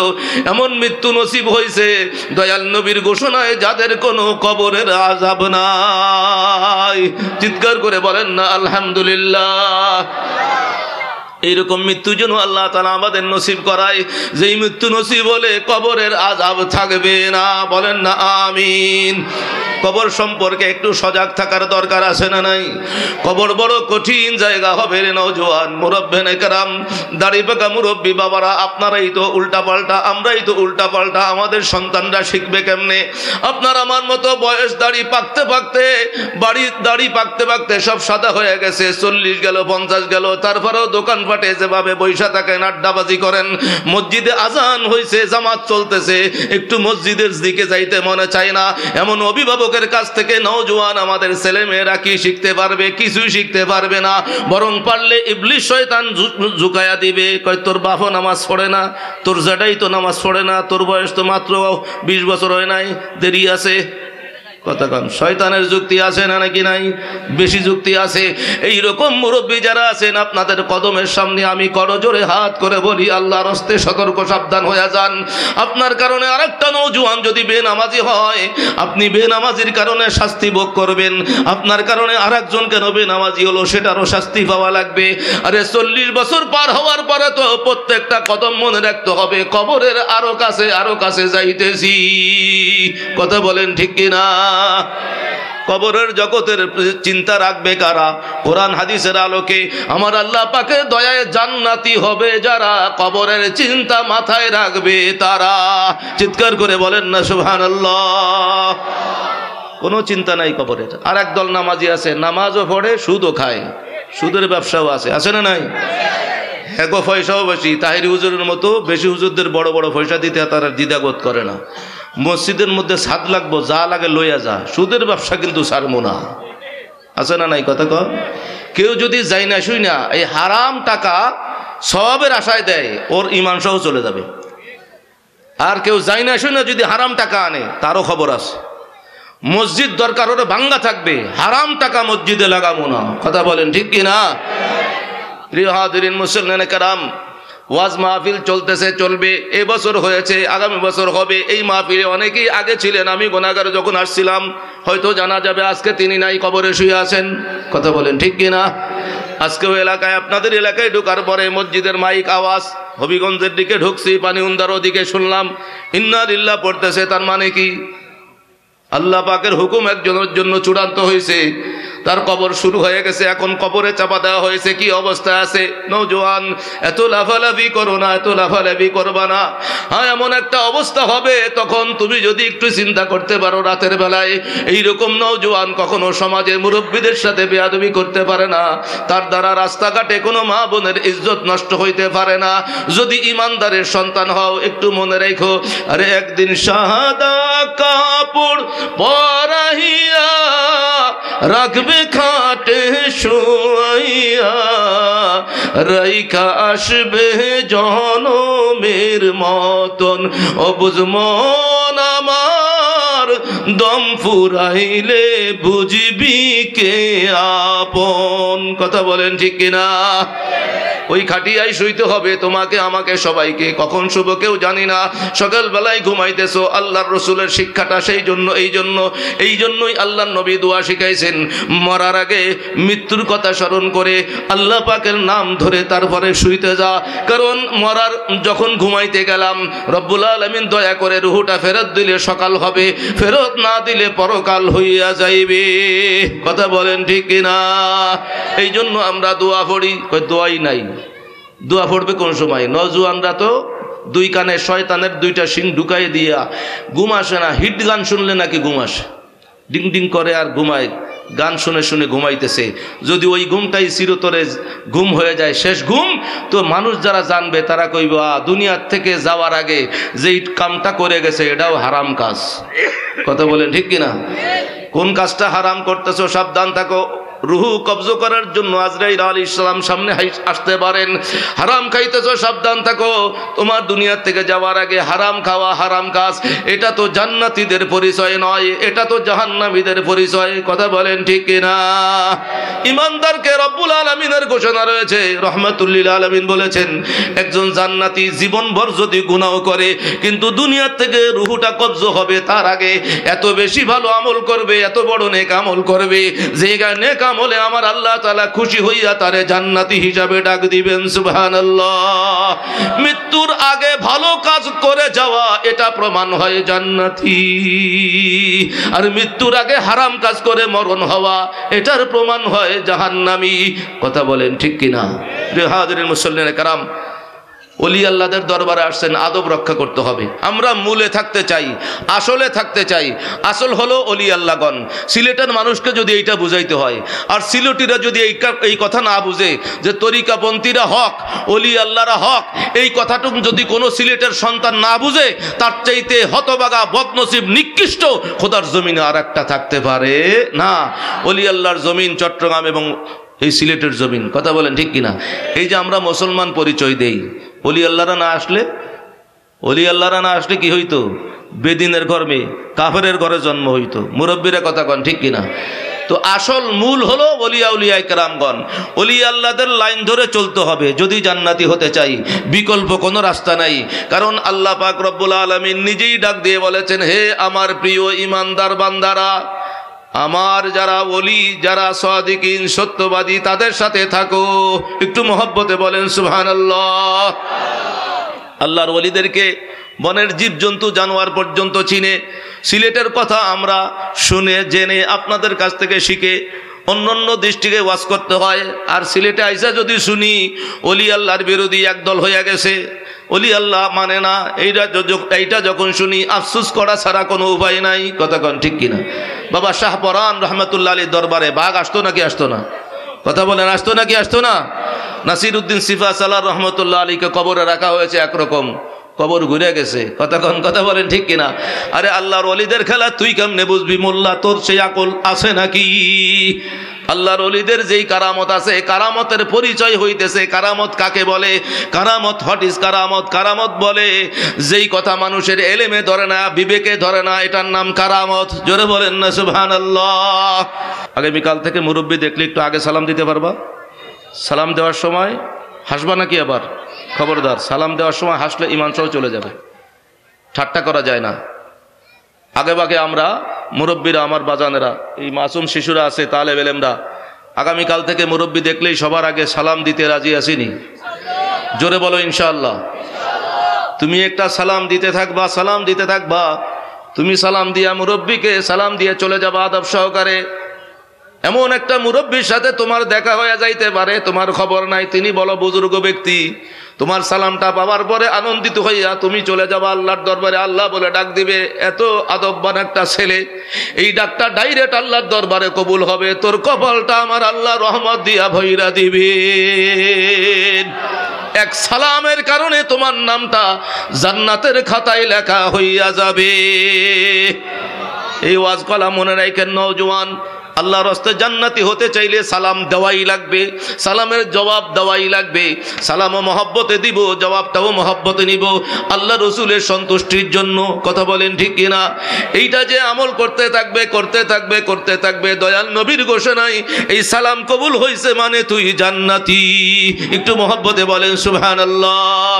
এমন মৃত্যু নসিব হয়েছে দয়াল নবীর ঘোষণায়, যাদের কোনো কবরের আযাব নাই। চিৎকার করে বলেন না আলহামদুলিল্লাহ। এইরকম মৃত্যু যেন আল্লাহ তাআলা আমাদের নসিব করায়, যেই মৃত্যু নসিব হলে কবরের আযাব থাকবে না। বলেন না আমিন। কবর সম্পর্কে একটু সজাগ থাকার দরকার আছে না নাই? কবর বড় কঠিন জায়গা হবে রে নওজোয়ান, মুরব্বিনে কেরাম, দাড়ি পাকা মুরব্বি বাবারা, আপনারাই তো উল্টা পাল্টা, আমরাই তো উল্টা পাল্টা। আমাদের সন্তানরা শিখবে কেমনে? আপনার আমার মতো বয়স, দাড়ি পাকতে পাকতে, দাড়ি পাকতে পাকতে সব সাদা হয়ে গেছে, 40 গেল 50 গেল, তারপরেও দোকানপাটে যেভাবে বৈশা থাকেন, আড্ডাবাজি করেন। মসজিদে আজান হয়েছে, জামাত চলতেছে, একটু মসজিদের দিকে যাইতে মনে চায় না। এমন অভিভাবকের কাছ থেকে নওজোয়ান আমাদের ছেলে মেয়েরা কি শিখতে পারবে? কিছুই শিখতে পারবে না। বরং পারলে ইবলিস শয়তান ঝুঁকায়া দিবে, কয় তোর বাপও নামাজ পড়ে না, তোর জেঠাই তো নামাজ পড়ে না, তোর বয়স তো মাত্র 20 বছর হয় নাই, দেরি আছে। কথা কন, শয়তানের যুক্তি আছে না নাকি নাই? বেশি যুক্তি আছে। এইরকম মুরব্বী যারা আছেন, আপনাদের কদমের সামনে আমি করজোরে হাত করে বলি, আল্লাহর হস্তে সতর্ক সাবধান হয়ে যান। আপনার কারণে আরেকটা নওজোয়ান যদি বেনামাজি হয়, আপনি বেনামাজির কারণে শাস্তি ভোগ করবেন। আপনার কারণে আরেকজন কেন বেনামাজি হলো, সেটারও শাস্তি পাওয়া লাগবে। আরে 40 বছর পার হওয়ার পরে তো প্রত্যেকটা কদম মনে রাখতে হবে, কবরের আরো কাছে যাইতেছি। কথা বলেন ঠিক কিনা? কবরের জগতের চিন্তা রাখবে কারা? কোরআন হাদিসের আলোকে আমার আল্লাহ পাকের দয়ায় জান্নাতি হবে যারা, কবরের চিন্তা মাথায় রাখবে তারা। চিৎকার করে বলেন না সুবহানাল্লাহ। কোনো চিন্তা নাই কবরের। আর একদল নামাজি আছে, নামাজও পড়ে, সুদও খায়, সুদের ব্যবসাও আছে না নাই? এগো পয়সাও বেশি, তাহিরি হুজুরের মতো বেশি হুজুরদের বড় বড় পয়সা দিতে তারা দ্বিধাবোধ করে না। মসজিদের মধ্যে ছাদ লাগবো, যা লাগে লইয়া যা, সুদের ব্যবসা কিন্তু ছাড়বো না। আছে না নাই? কথা কর। কেউ যদি যাই না শুই না এই হারাম টাকা সওয়াবের আশায় দেয়, ওর ঈমান সহ চলে যাবে। আর কেউ যাই না শুই না যদি হারাম টাকা আনে, তারও খবর আছে। মসজিদ দরকার ওরা ভাঙ্গা থাকবে, হারাম টাকা মসজিদে লাগাবো না। কথা বলেন ঠিক কিনা? প্রিয় হাজিরিন মুসলিম কেরাম, ওয়াজ মাহফিল চলতেছে, চলবে, এবছর হয়েছে, আগামী বছর হবে। এই মাহফিলে অনেকেই আগে ছিলেন, আমি গুনাহগার যখন আসছিলাম, হয়তো জানা যাবে আজকে তিনি নাই, কবরে শুয়ে আছেন। কথা বলেন ঠিক কিনা? আজকে ওই এলাকায়, আপনাদের এলাকায় ঢোকার পরে মসজিদের মাইক আওয়াজ, হবিগঞ্জের দিকে ঢুকছি, পানিউন্দার ওদিকে শুনলাম ইন্না লিল্লাহ পড়তেছে। তার মানে কি? আল্লাহ পাকের হুকুম একজনের জন্য চূড়ান্ত হয়েছে, তার কবর শুরু হয়ে গেছে, এখন কবরে চাপা দেওয়া হয়েছে। কি অবস্থা আছে? নওজোয়ান, এত লাফালাফি করো না, এত লাফালাফি করবা না। হ্যাঁ, এমন একটা অবস্থা হবে তখন তুমি যদি একটু চিন্তা করতে পারো, রাতের বেলায় এইরকম নওজোয়ান কখনো সমাজে মুরব্বীদের সাথে বেয়াদবি করতে পারে না, তার দ্বারা রাস্তাঘাটে কোনো মা বোনের ইজ্জত নষ্ট হইতে পারে না। যদি ইমানদারের সন্তান হও, একটু মনে রেখো, আরে একদিন সাদা কাপড় পরাইয়া রাখবে খাটে শোয়াইয়া, রাইখা আসবে জনমের মতন। অবুঝ মন আমার, দম ফুরাইলে বুঝবি কে আপন। কথা বলেন ঠিক কিনা? ওই খাটিয়াই শুইতে হবে তোমাকে, আমাকে, সবাইকে। কখন শুভ কেউ জানি না। সকালবেলায় ঘুমাইতেছো, আল্লাহর রসুলের শিক্ষাটা সেই জন্য, এই জন্যই আল্লাহর নবী দোয়া শিখাইছেন, মরার আগে মৃত্যুর কথা স্মরণ করে আল্লাহ পাকের নাম ধরে তারপরে শুইতে যা। কারণ মরার যখন ঘুমাইতে গেলাম, রব্বুল আলামিন দয়া করে রুহুটা ফেরত দিলে সকাল হবে, ফেরত না দিলে পরকাল হইয়া যাইবে। কথা বলেন ঠিক কিনা? এই জন্য আমরা দোয়া পড়ি। দোয়াই নাই, দোয়া পড়বে কোন সময়? নওজোয়ানরা তো দুই কানে শয়তানের দুইটা শিং ঢুকাই দিয়া ঘুম আসে না। হিট গান শুনলে নাকি ঘুম আসে, ডিং ডিং করে আর ঘুমায়, গান শুনে শুনে ঘুমাইতেছে। যদি ওই ঘুমটাই চিরতরে ঘুম হয়ে যায়, শেষ ঘুম, তো মানুষ যারা জানবে তারা কইব, দুনিয়ার থেকে যাওয়ার আগে যেই কামটা করে গেছে এটাও হারাম কাজ। কথা বলেন ঠিক কিনা? কোন কাজটা হারাম করতেছো সাবধান থাকো। রুহু কবজ করার জন্য আজরাইল আলাইহিস সালাম সামনে আসতে পারেন। হারাম খাইতেছো, সাবধান থাকো। তোমার দুনিয়ার থেকে যাওয়ার আগে হারাম খাওয়া, হারাম কাজ, এটা তো জান্নাতীদের পরিচয় নয়, এটা তো জাহান্নামীদের পরিচয়। কথা বলেন ঠিক কিনা? ইমানদারকে রব্বুল আলামিনের ঘোষণা রয়েছে, রহমাতুল লিল আলামিন বলেছেন, একজন জান্নাতি জীবনভর যদি গুনাহ করে কিন্তু দুনিয়ার থেকে রুহুটা কবজ হবে তার আগে এত বেশি ভালো আমল করবে, এত বড় নেক আমল করবে, যে নেক আমলে আমার আল্লাহ তাআলা খুশি হইয়া তারে জান্নাতি হিসাবে ডাক দিবেন। সুবহানাল্লাহ। মৃত্যুর আগে ভালো কাজ করে যাওয়া, এটা প্রমাণ হয় জান্নাতি। আর মৃত্যুর আগে হারাম কাজ করে মরণ হওয়া, এটার প্রমাণ হয় জাহান্নামী। কথা বলেন ঠিক কিনা? হাজিরিন মুসল্লিনে কারাম, ওলি আল্লাহদের দরবারে আসছেন, আদব রক্ষা করতে হবে। আমরা মূলে থাকতে চাই, আসলে থাকতে চাই। আসল হলো ওলি আল্লাহগণ। সিলেটের মানুষকে যদি এইটা বুঝাইতে হয়, আর সিলেটিরা যদি এই কথা না বুঝে যে তরিকাপন্থীরা হক, ওলি আল্লাহরা হক, এই কথাটুকু যদি কোনো সিলেটের সন্তান না বুঝে, তার চাইতে হতবাগা, বদনসিব, নিকৃষ্ট খোদার জমিনে আর একটা থাকতে পারে না। ওলি আল্লাহর জমিন চট্টগ্রাম এবং এই সিলেটের জমিন। কথা বলেন ঠিক কিনা? এই যে আমরা মুসলমান পরিচয় দেই, ওলি আল্লাহরা না আসলে কি হইতো? বেদিনের ঘরে, কাফেরের ঘরে জন্ম হইতো। মুরব্বীরা কথা কন ঠিক কিনা? তো আসল মূল হলো ওলিয়া উলিয়ায়ে কেরামগণ। ওলি আল্লাহদের লাইন ধরে চলতে হবে যদি জান্নাতি হতে চাই, বিকল্প কোনো রাস্তা নাই। কারণ আল্লাহ পাক রব্বুল আলামিন নিজেই ডাক দিয়ে বলেছেন, হে আমার প্রিয় ইমানদার বান্দারা, আমার যারা ওলি, যারা সাদিকিন, সত্যবাদী, তাদের সাথে থাকো। একটু মহব্বতে বলেন সুবহানাল্লাহ। আল্লাহর ওলিদেরকে বনের জীবজন্তু, জানোয়ার পর্যন্ত চিনে। সিলেটের কথা আমরা শুনে জেনে আপনাদের কাছ থেকে শিখে অন্য দৃষ্টিকে ওয়াজ করতে হয়। আর সিলেটে আইসা যদি শুনি ওলি আল্লাহর বিরোধী একদল হয়ে গেছে, ওলি আল্লাহ মানে না, এইটা যখন শুনি আফসোস করা ছাড়া কোনো উপায় নাই। কথা কন ঠিক কিনা? বাবা শাহ পরান রহমতুল্লাহ আলীর দরবারে বাঘ আসতো নাকি আসতো না? কথা বলেন, আসতো নাকি আসতো না? নাসির উদ্দিন সিফা সালার রহমতুল্লাহ আলীকে কবরে রাখা হয়েছে, একরকম কবর ঘুরে গেছে। কথা বলেন ঠিক কিনা? আরে আল্লাহর ওলিদের খেলা তুই কেমনে বুঝবি? মোল্লা, তোর সেই আকল আছে নাকি? আল্লাহর ওলিদের যেই কারামত আছে, কারামতের পরিচয় হইতেছে, কারামত কাকে বলে? কারামত, হোয়াট ইজ কারামত? কারামত বলে যেই কথা মানুষের এলেমে ধরে না, বিবেকে ধরে না, এটার নাম কারামত। জোরে বলেন না সুবহানাল্লাহ। আগামীকাল থেকে মুরব্বী দেখলে একটু আগে সালাম দিতে পারবা? সালাম দেওয়ার সময় হাসবা নাকি আবার? খবরদার, সালাম দেওয়ার সময় হাসলে ইমান সহ চলে যাবে, ঠাট্টা করা যায় না। আগে ভাগে আমরা মুরব্বীরা, আমার বাজানেরা, এই মাসুম শিশুরা আছে, তালেব এলেমরা, আগামীকাল থেকে মুরব্বী দেখলেই সবার আগে সালাম দিতে রাজি আসিনি? জোরে বলো ইনশাআল্লাহ। তুমি একটা সালাম দিতে থাকবা, সালাম দিতে থাকবা। তুমি সালাম দিয়া মুরব্বীকে সালাম দিয়ে চলে যাবা আদব সহকারে। এমন একটা মুরব্বীর সাথে তোমার দেখা হয়ে যাইতে পারে, তোমার খবর নাই, তিনি বলো বুজুর্গ ব্যক্তি, তোমার সালামটা পাওয়ার পরে আনন্দিত হইয়া তুমি চলে যাবা আল্লাহর দরবারে, আল্লাহ বলে ডাক দিবে। এত আদববান একটা ছেলে, এই ডাকটা ডাইরেক্ট আল্লাহর দরবারে কবুল হবে। তোর কপালটা আমার আল্লাহ রহমত দিয়া ভইরা দিবে। এক সালামের কারণে তোমার নামটা জান্নাতের খাতায় লেখা হইয়া যাবে। এই ওয়াজ কলা মনে রাখেন নওজোয়ান, আল্লাহর রাস্তে জান্নাতি হতে চাইলে সালাম দেওয়াই লাগবে, সালামের জবাব দেওয়াই লাগবে। সালামও মহব্বতে দিব, জবাবটাও মহব্বতে নিব, আল্লাহ রসুলের সন্তুষ্টির জন্য। কথা বলেন ঠিক কিনা? এইটা যে আমল করতে থাকবে, করতে থাকবে, করতে থাকবে, দয়াল নবীর ঘোষণায় এই সালাম কবুল হইছে মানে তুই জান্নাতি। একটু মহব্বতে বলেন সুবহানাল্লাহ।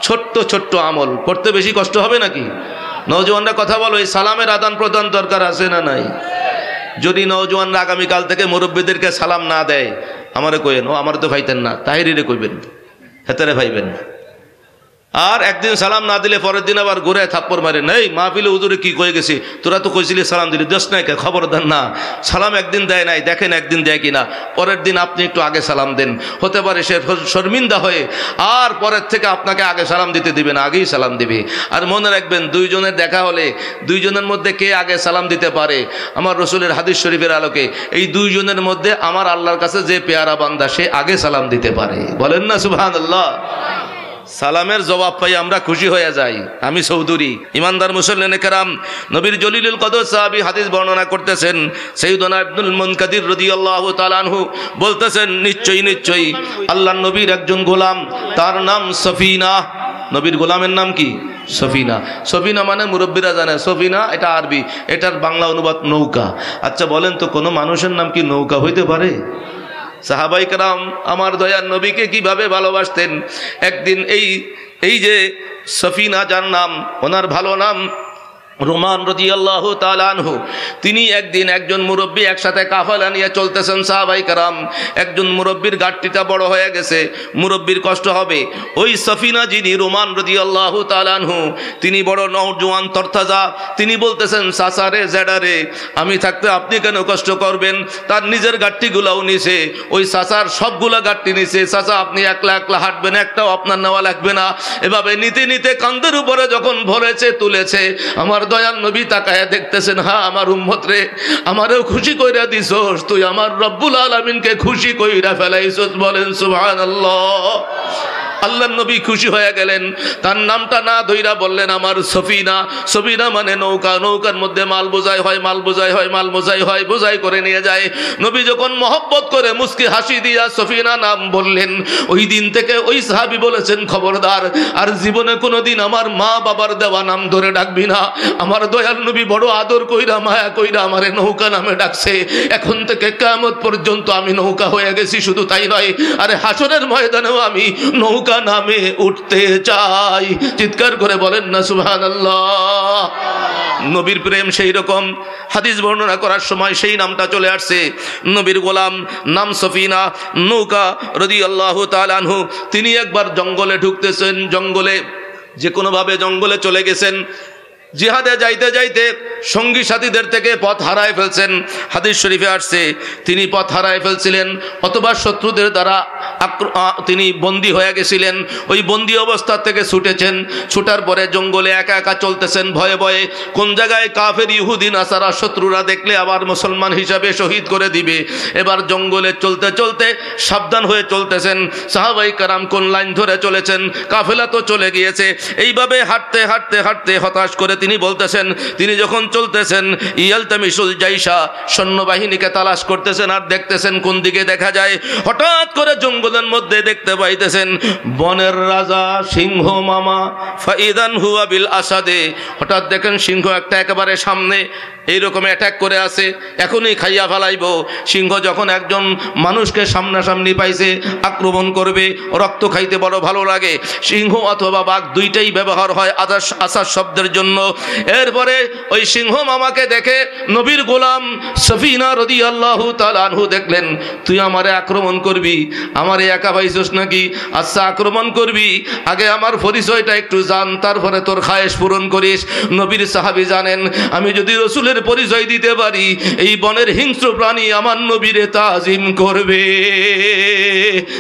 ছোট্ট ছোট্ট আমল করতে বেশি কষ্ট হবে নাকি? নওজোয়ানরা কথা বলো, এই সালামের আদান প্রদান দরকার আছে না নাই? যদি নওজোয়ানরা আগামীকাল থেকে মুরব্বীদেরকে সালাম না দেয়, আমারে কইবেন, ও আমার তো ভাইতেন না, তাহিরিরে কইবেন, হেতারে ভাইবেন। আর একদিন সালাম না দিলে পরের দিন আবার ঘুরে থাপ্পড় মারে, নেই মাহফিলে হুজুরে কি কয়ে গেছি, তোরা তো কইছিলি সালাম দিলি, দোষ নাই, খবরদার না। সালাম একদিন দেয় নাই, দেখেন একদিন দেয় কিনা, পরের দিন আপনি একটু আগে সালাম দেন। হতে পারে সে শর্মিন্দা হয়ে আর পরের থেকে আপনাকে আগে সালাম দিতে দিবে না, আগেই সালাম দিবে। আর মনে রাখবেন, দুইজনের দেখা হলে দুইজনের মধ্যে কে আগে সালাম দিতে পারে, আমার রসুলের হাদিস শরীফের আলোকে এই দুইজনের মধ্যে আমার আল্লাহর কাছে যে পেয়ারা বান্দা সে আগে সালাম দিতে পারে। বলেন না সুবহানাল্লাহ। সালামের জবাব পাই আমরা খুশি হয়ে যাই। আমি চৌধুরী, ইমানদার মুসল্লিনে কেরাম, নবীর জলিলুল কদর সাহাবী হাদিস বর্ণনা করতেছেন, সাইয়্যিদুনা ইবনুল মুনকাদির রাদিয়াল্লাহু তাআলা আনহু বলতেছেন, নিশ্চয়ই নিশ্চয়ই আল্লাহর নবীর একজন গোলাম, তার নাম সফিনা। নবীর গোলামের নাম কি? সফিনা। সফিনা মানে মুরব্বীরা জানে, সফিনা এটা আরবি, এটার বাংলা অনুবাদ নৌকা। আচ্ছা বলেন তো, কোনো মানুষের নাম কি নৌকা হইতে পারে? সাহাবাই কেরাম আমার দয়ার নবীকে কিভাবে ভালোবাসতেন। একদিন এই যে সফিনা, যার নাম, ওনার ভালো নাম রোমান রাদিয়াল্লাহু তাআলা আনহু, তিনি একদিন একজন মুরব্বী একসাথে কাফেলা নিয়ে চলতেছেন সাহাবাই কেরাম। একজন মুরব্বীর গাড়িটা বড় হয়ে গেছে, মুরব্বীর কষ্ট হবে। ওই সফিনা যিনি রোমান রাদিয়াল্লাহু তাআলা আনহু, তিনি বড় নওজোয়ান তরতাজা, তিনি বলতেছেন, চাচারে জেডারে, আমি থাকতে আপনি কেন কষ্ট করবেন? তার নিজের গাড়িগুলাও নিছে, ওই চাচার সবগুলা গাড়ি নিছে। চাচা আপনি একলা একলা হাঁটবেন, একটাও আপনার নেওয়া লাগবে না। এভাবে নিতে নিতে কান্দের উপরে যখন ভরেছে, তুলেছে, আমার দয়াল নবী তাকায়া দেখতেছেন, হ্যাঁ আমার উম্মত রে, আমারও খুশি কইরা দিছস, তুই আমার রব্বুল আলামিনকে খুশি কইরা ফেলাইছস। বলেন সুবহানাল্লাহ। আল্লাহর নবী খুশি হয়ে গেলেন, তার নামটা না ধইরা বললেন আমার সফিনা। সফিনা মানে নৌকা, নৌকার মধ্যে মাল বোঝাই হয়, মাল বোঝাই হয়, মাল বোঝাই হয়, বোঝাই করে নিয়ে যায়। নবী যখন মহব্বত করে মুস্কি হাসি দিয়া সফিনা নাম বললেন, ওই দিন থেকে ওই সাহাবী বলেছেন, খবরদার আর জীবনে কোনোদিন আমার মা বাবার দেওয়া নাম ধরে ডাকবি না। আমার দয়াল নবী বড় আদর কইরা মায়া কইরা আমারে নৌকা নামে ডাকছে, এখন থেকে কিয়ামত পর্যন্ত আমি নৌকা হয়ে গেছি। শুধু তাই নয়, আরে হাসরের ময়দানেও আমি নৌকা নামে উঠতে চাই। চিৎকার করে বলেন না সুবহানাল্লাহ। নবীর প্রেম সেই রকম, হাদিস বর্ণনা করার সময় সেই নামটা চলে আসছে। নবীর গোলাম নাম সফিনা, নৌকা রাদিয়াল্লাহু তাআলা আনহু। তিনি একবার জঙ্গলে ঢুকতেছেন, জঙ্গলে যে কোনোভাবে জঙ্গলে চলে গেছেন। জিহাদে যাইতে যাইতে সঙ্গী সাথীদের থেকে পথ হারায় ফেলছেন। হাদিস শরীফে আসছে, তিনি পথ হারায় ফেলছিলেন অথবা শত্রুদের দ্বারা তিনি বন্দী হয়ে গেছিলেন। ওই বন্দী অবস্থা থেকে ছুটেছেন, ছুটার পরে জঙ্গলে একা একা চলতেছেন ভয়ে ভয়ে। কোন জায়গায় কাফের ইহুদি নাসারা শত্রুরা দেখলে আবার মুসলমান হিসাবে শহীদ করে দিবে। এবার জঙ্গলে চলতে চলতে সাবধান হয়ে চলতেছেন। সাহাবাই কেরাম কোন লাইন ধরে চলেছেন, কাফেলা তো চলে গিয়েছে। এইভাবে হাঁটতে হাঁটতে হাঁটতে হতাশ করে তিনি বলতেছেন, তিনি যখন চলতেছেন ইয়ালতামিসুল জাইশা, সৈন্যবাহিনীকে তালাশ করতেছেন আর দেখতেছেন কোন দিকে দেখা যায়। হঠাৎ করে জঙ্গলের মধ্যে দেখতে পাইতেছেন বনের রাজা সিংহ মামা, ফাইদান হুয়া বিল আসাদে, হঠাৎ দেখেন সিংহ একটা একেবারে সামনে এইরকম অ্যাটাক করে আছে, এখনই খাইয়া ফেলাইব। সিংহ যখন একজন মানুষকে সামনাসামনি পাইছে আক্রমণ করবে, রক্ত খাইতে বড় ভালো লাগে, সিংহ অথবা বাঘ দুইটাই ব্যবহার হয় আসার শব্দের জন্য। এরপরে ওই সিংহ মামাকে দেখে নবীর গোলাম সফিনা রাদিয়াল্লাহু তাআলা আনহু দেখলেন, তুই আমারে আক্রমণ করবি, আমারে একা পাইছস নাকি? আচ্ছা আক্রমণ করবি, আগে আমার পরিচয়টা একটু জান, তারপরে তোর খায়েশ পূরণ করিস। নবীর সাহাবী জানেন, আমি যদি রসুলের পরিচয় দিতে পারি, এই বনের হিংস্র প্রাণী আমার নবীরে তাজিম করবে।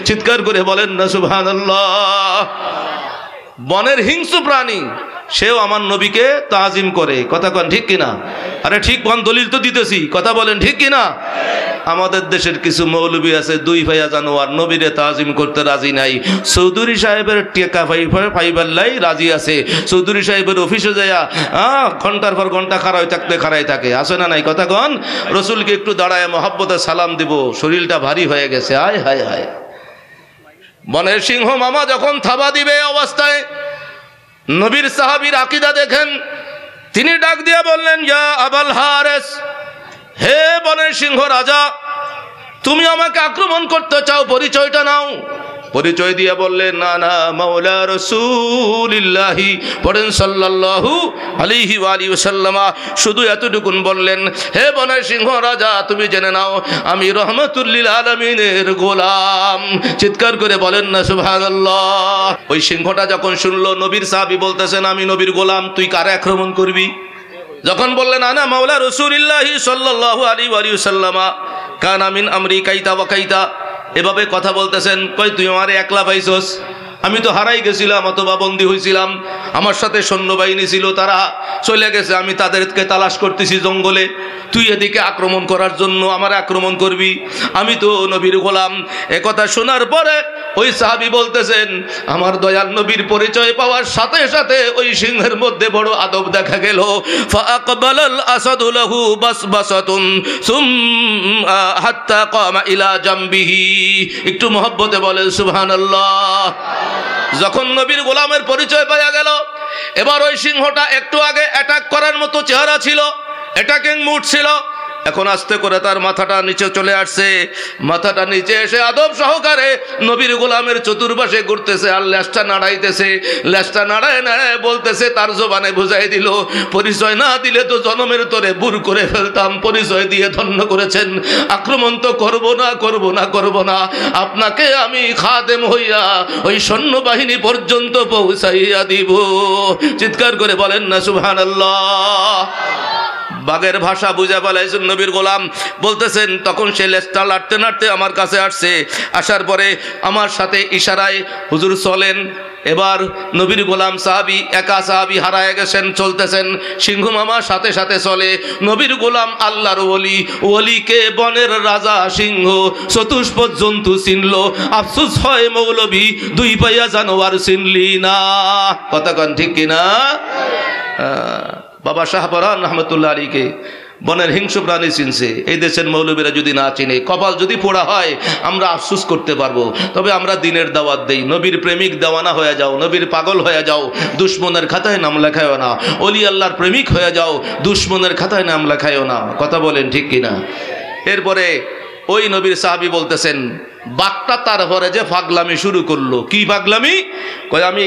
চিৎকার করে বলেন না সুবহানাল্লাহ। বনের হিংস্র প্রাণী সেও আমার নবীকে তাজিম করে। কথা কন ঠিক কিনা? আরে ঠিক কোন দলিল তো দিতেছি, কথা বলেন ঠিক কিনা? আমাদের দেশের কিছু মৌলবী আছে দুই ভাইয়া জানোয়ার, নবীরে তাজিম করতে রাজি নাই। চৌধুরী সাহেবের টেকা ফাইবাল্লাই রাজি আছে, চৌধুরী সাহেবের অফিসে যাইয়া ঘন্টার পর ঘন্টা খাড়াই থাকে, আসে না নাই? কথা কন। রসুলকে একটু দাঁড়ায় মহাব্বতে সালাম দিব, শরীরটা ভারী হয়ে গেছে। আয় হায় হায়। বনের সিংহ মামা যখন থাবা দিবে অবস্থায় নবীর সাহাবীর আকীদা দেখেন, তিনি ডাক দিয়ে বললেন, ইয়া আবাল হারেস, হে বনের সিংহ রাজা, তুমি আমাকে আক্রমণ করতে চাও, পরিচয়টা নাও। পরিচয় দিয়ে বললেন, না না, মাওলা রাসূলুল্লাহি পড়েন সাল্লাল্লাহু আলাইহি ওয়া আলিহি ওয়াসাল্লাম। শুধু এতটুকুন বললেন, হে বনের সিংহ রাজা, তুমি জেনে নাও আমি রহমাতুল লিল আলামিনের গোলাম। চিৎকার করে বলেন না সুবহানাল্লাহ। ওই সিংহটা যখন শুনলো নবীর সাহাবী বলতেছেন আমি নবীর গোলাম, তুই কারে আক্রমণ করবি? যখন বললেন আনা মাওলা রাসূলুল্লাহি সাল্লাল্লাহু আলাইহি ওয়া আলিহি ওয়াসাল্লাম কানা মিন আমরি কাইতা ওয়া কাইতা, এভাবে কথা বলতেছেন। কই তুই আমারে একলা পাইছস? আমি তো হারাই গেছিলাম অথবা বন্দী হয়েছিলাম, আমার সাথে সৈন্যবাহিনী ছিল, তারা চলে গেছে, আমি তাদেরকে তালাশ করতেছি জঙ্গলে, তুই এদিকে আক্রমণ করার জন্য আমার আক্রমণ করবি? আমি তো নবীর গোলাম। একথা শোনার পরে ওই সাহাবী বলতেছেন, আমার দয়াল নবীর পরিচয় পাওয়ার সাথে সাথে ওই সিংহের মধ্যে বড় আদব দেখা গেল। ফাআকবালাল আসাদু লাহু বাসবাসাতুন সুম্মা হাত্তা কামা ইলা জামবিহি। একটু মহব্বতে বলেন সুবহানাল্লাহ। যখন নবীর গোলামের পরিচয় পাওয়া গেল, এবার ওই সিংহটা একটু আগে অ্যাটাক করার মতো চেহারা ছিল, অ্যাটাকিং মুড ছিল, এখন আস্তে করে তার মাথাটা নিচে চলে আসছে। মাথাটা নিচে এসে আদব সহকারে নবীর গোলামের চতুর্পাশে ঘুরতেছে আর লেজটা নাড়াইতেছে। লেজটা নাড়ায় নাড়ায় বলতেছে, তার জবানে বুঝাই দিল, পরিচয় না দিলে তো জনমের তরে বুর করে ফেলতাম, পরিচয় দিয়ে ধন্য করেছেন, আক্রমণ তো করব না, আপনাকে আমি খাদেম হইয়া ওই সৈন্যবাহিনী পর্যন্ত পৌঁছাইয়া দিব। চিৎকার করে বলেন না সুবহানাল্লাহ। বাগের ভাষা বুঝে ফেলাইছেন নবীর গোলাম। বলতেছেন তখন সে লেজটা নাড়তে নাড়তে আমার কাছে আসছে, আসার পরে আমার সাথে ইশারায় হুজুর চলেন। এবার নবীর গোলাম সাহাবী, একা সাহাবী হারায় গেছেন, চলতেছেন, সিংহ মামার সাথে সাথে চলে। নবীর গোলাম আল্লাহর ওলি, ওলিকে বনের রাজা সিংহ চতুষ্পদ জন্তু চিনল, আফসোস হয় মৌলভী দুই পাইয়া জানোয়ার চিনলি না। কথা কন ঠিক কিনা? বাবা শাহপরান রহমতুল্লাহ আলীকে বনের হিংস্র প্রাণী চিনছে, এই দেশের মৌলবীরা যদি না চিনে, কপাল যদি পোড়া হয় আমরা আফসোস করতে পারবো। তবে আমরা দিনের দাওয়াত দেই, নবীর প্রেমিক দেওয়ানা হয়ে যাও, নবীর পাগল হয়ে যাও, দুশ্মনের খাতায় নাম লেখায়ও না। অলি আল্লাহর প্রেমিক হয়ে যাও, দুশ্মনের খাতায় নাম লেখায়ও না। কথা বলেন ঠিক কিনা? এরপরে ওই নবীর সাহাবী বলতেছেন, বাঘটা তারপরে যে পাগলামি শুরু করলো। কি পাগলামি? কয় আমি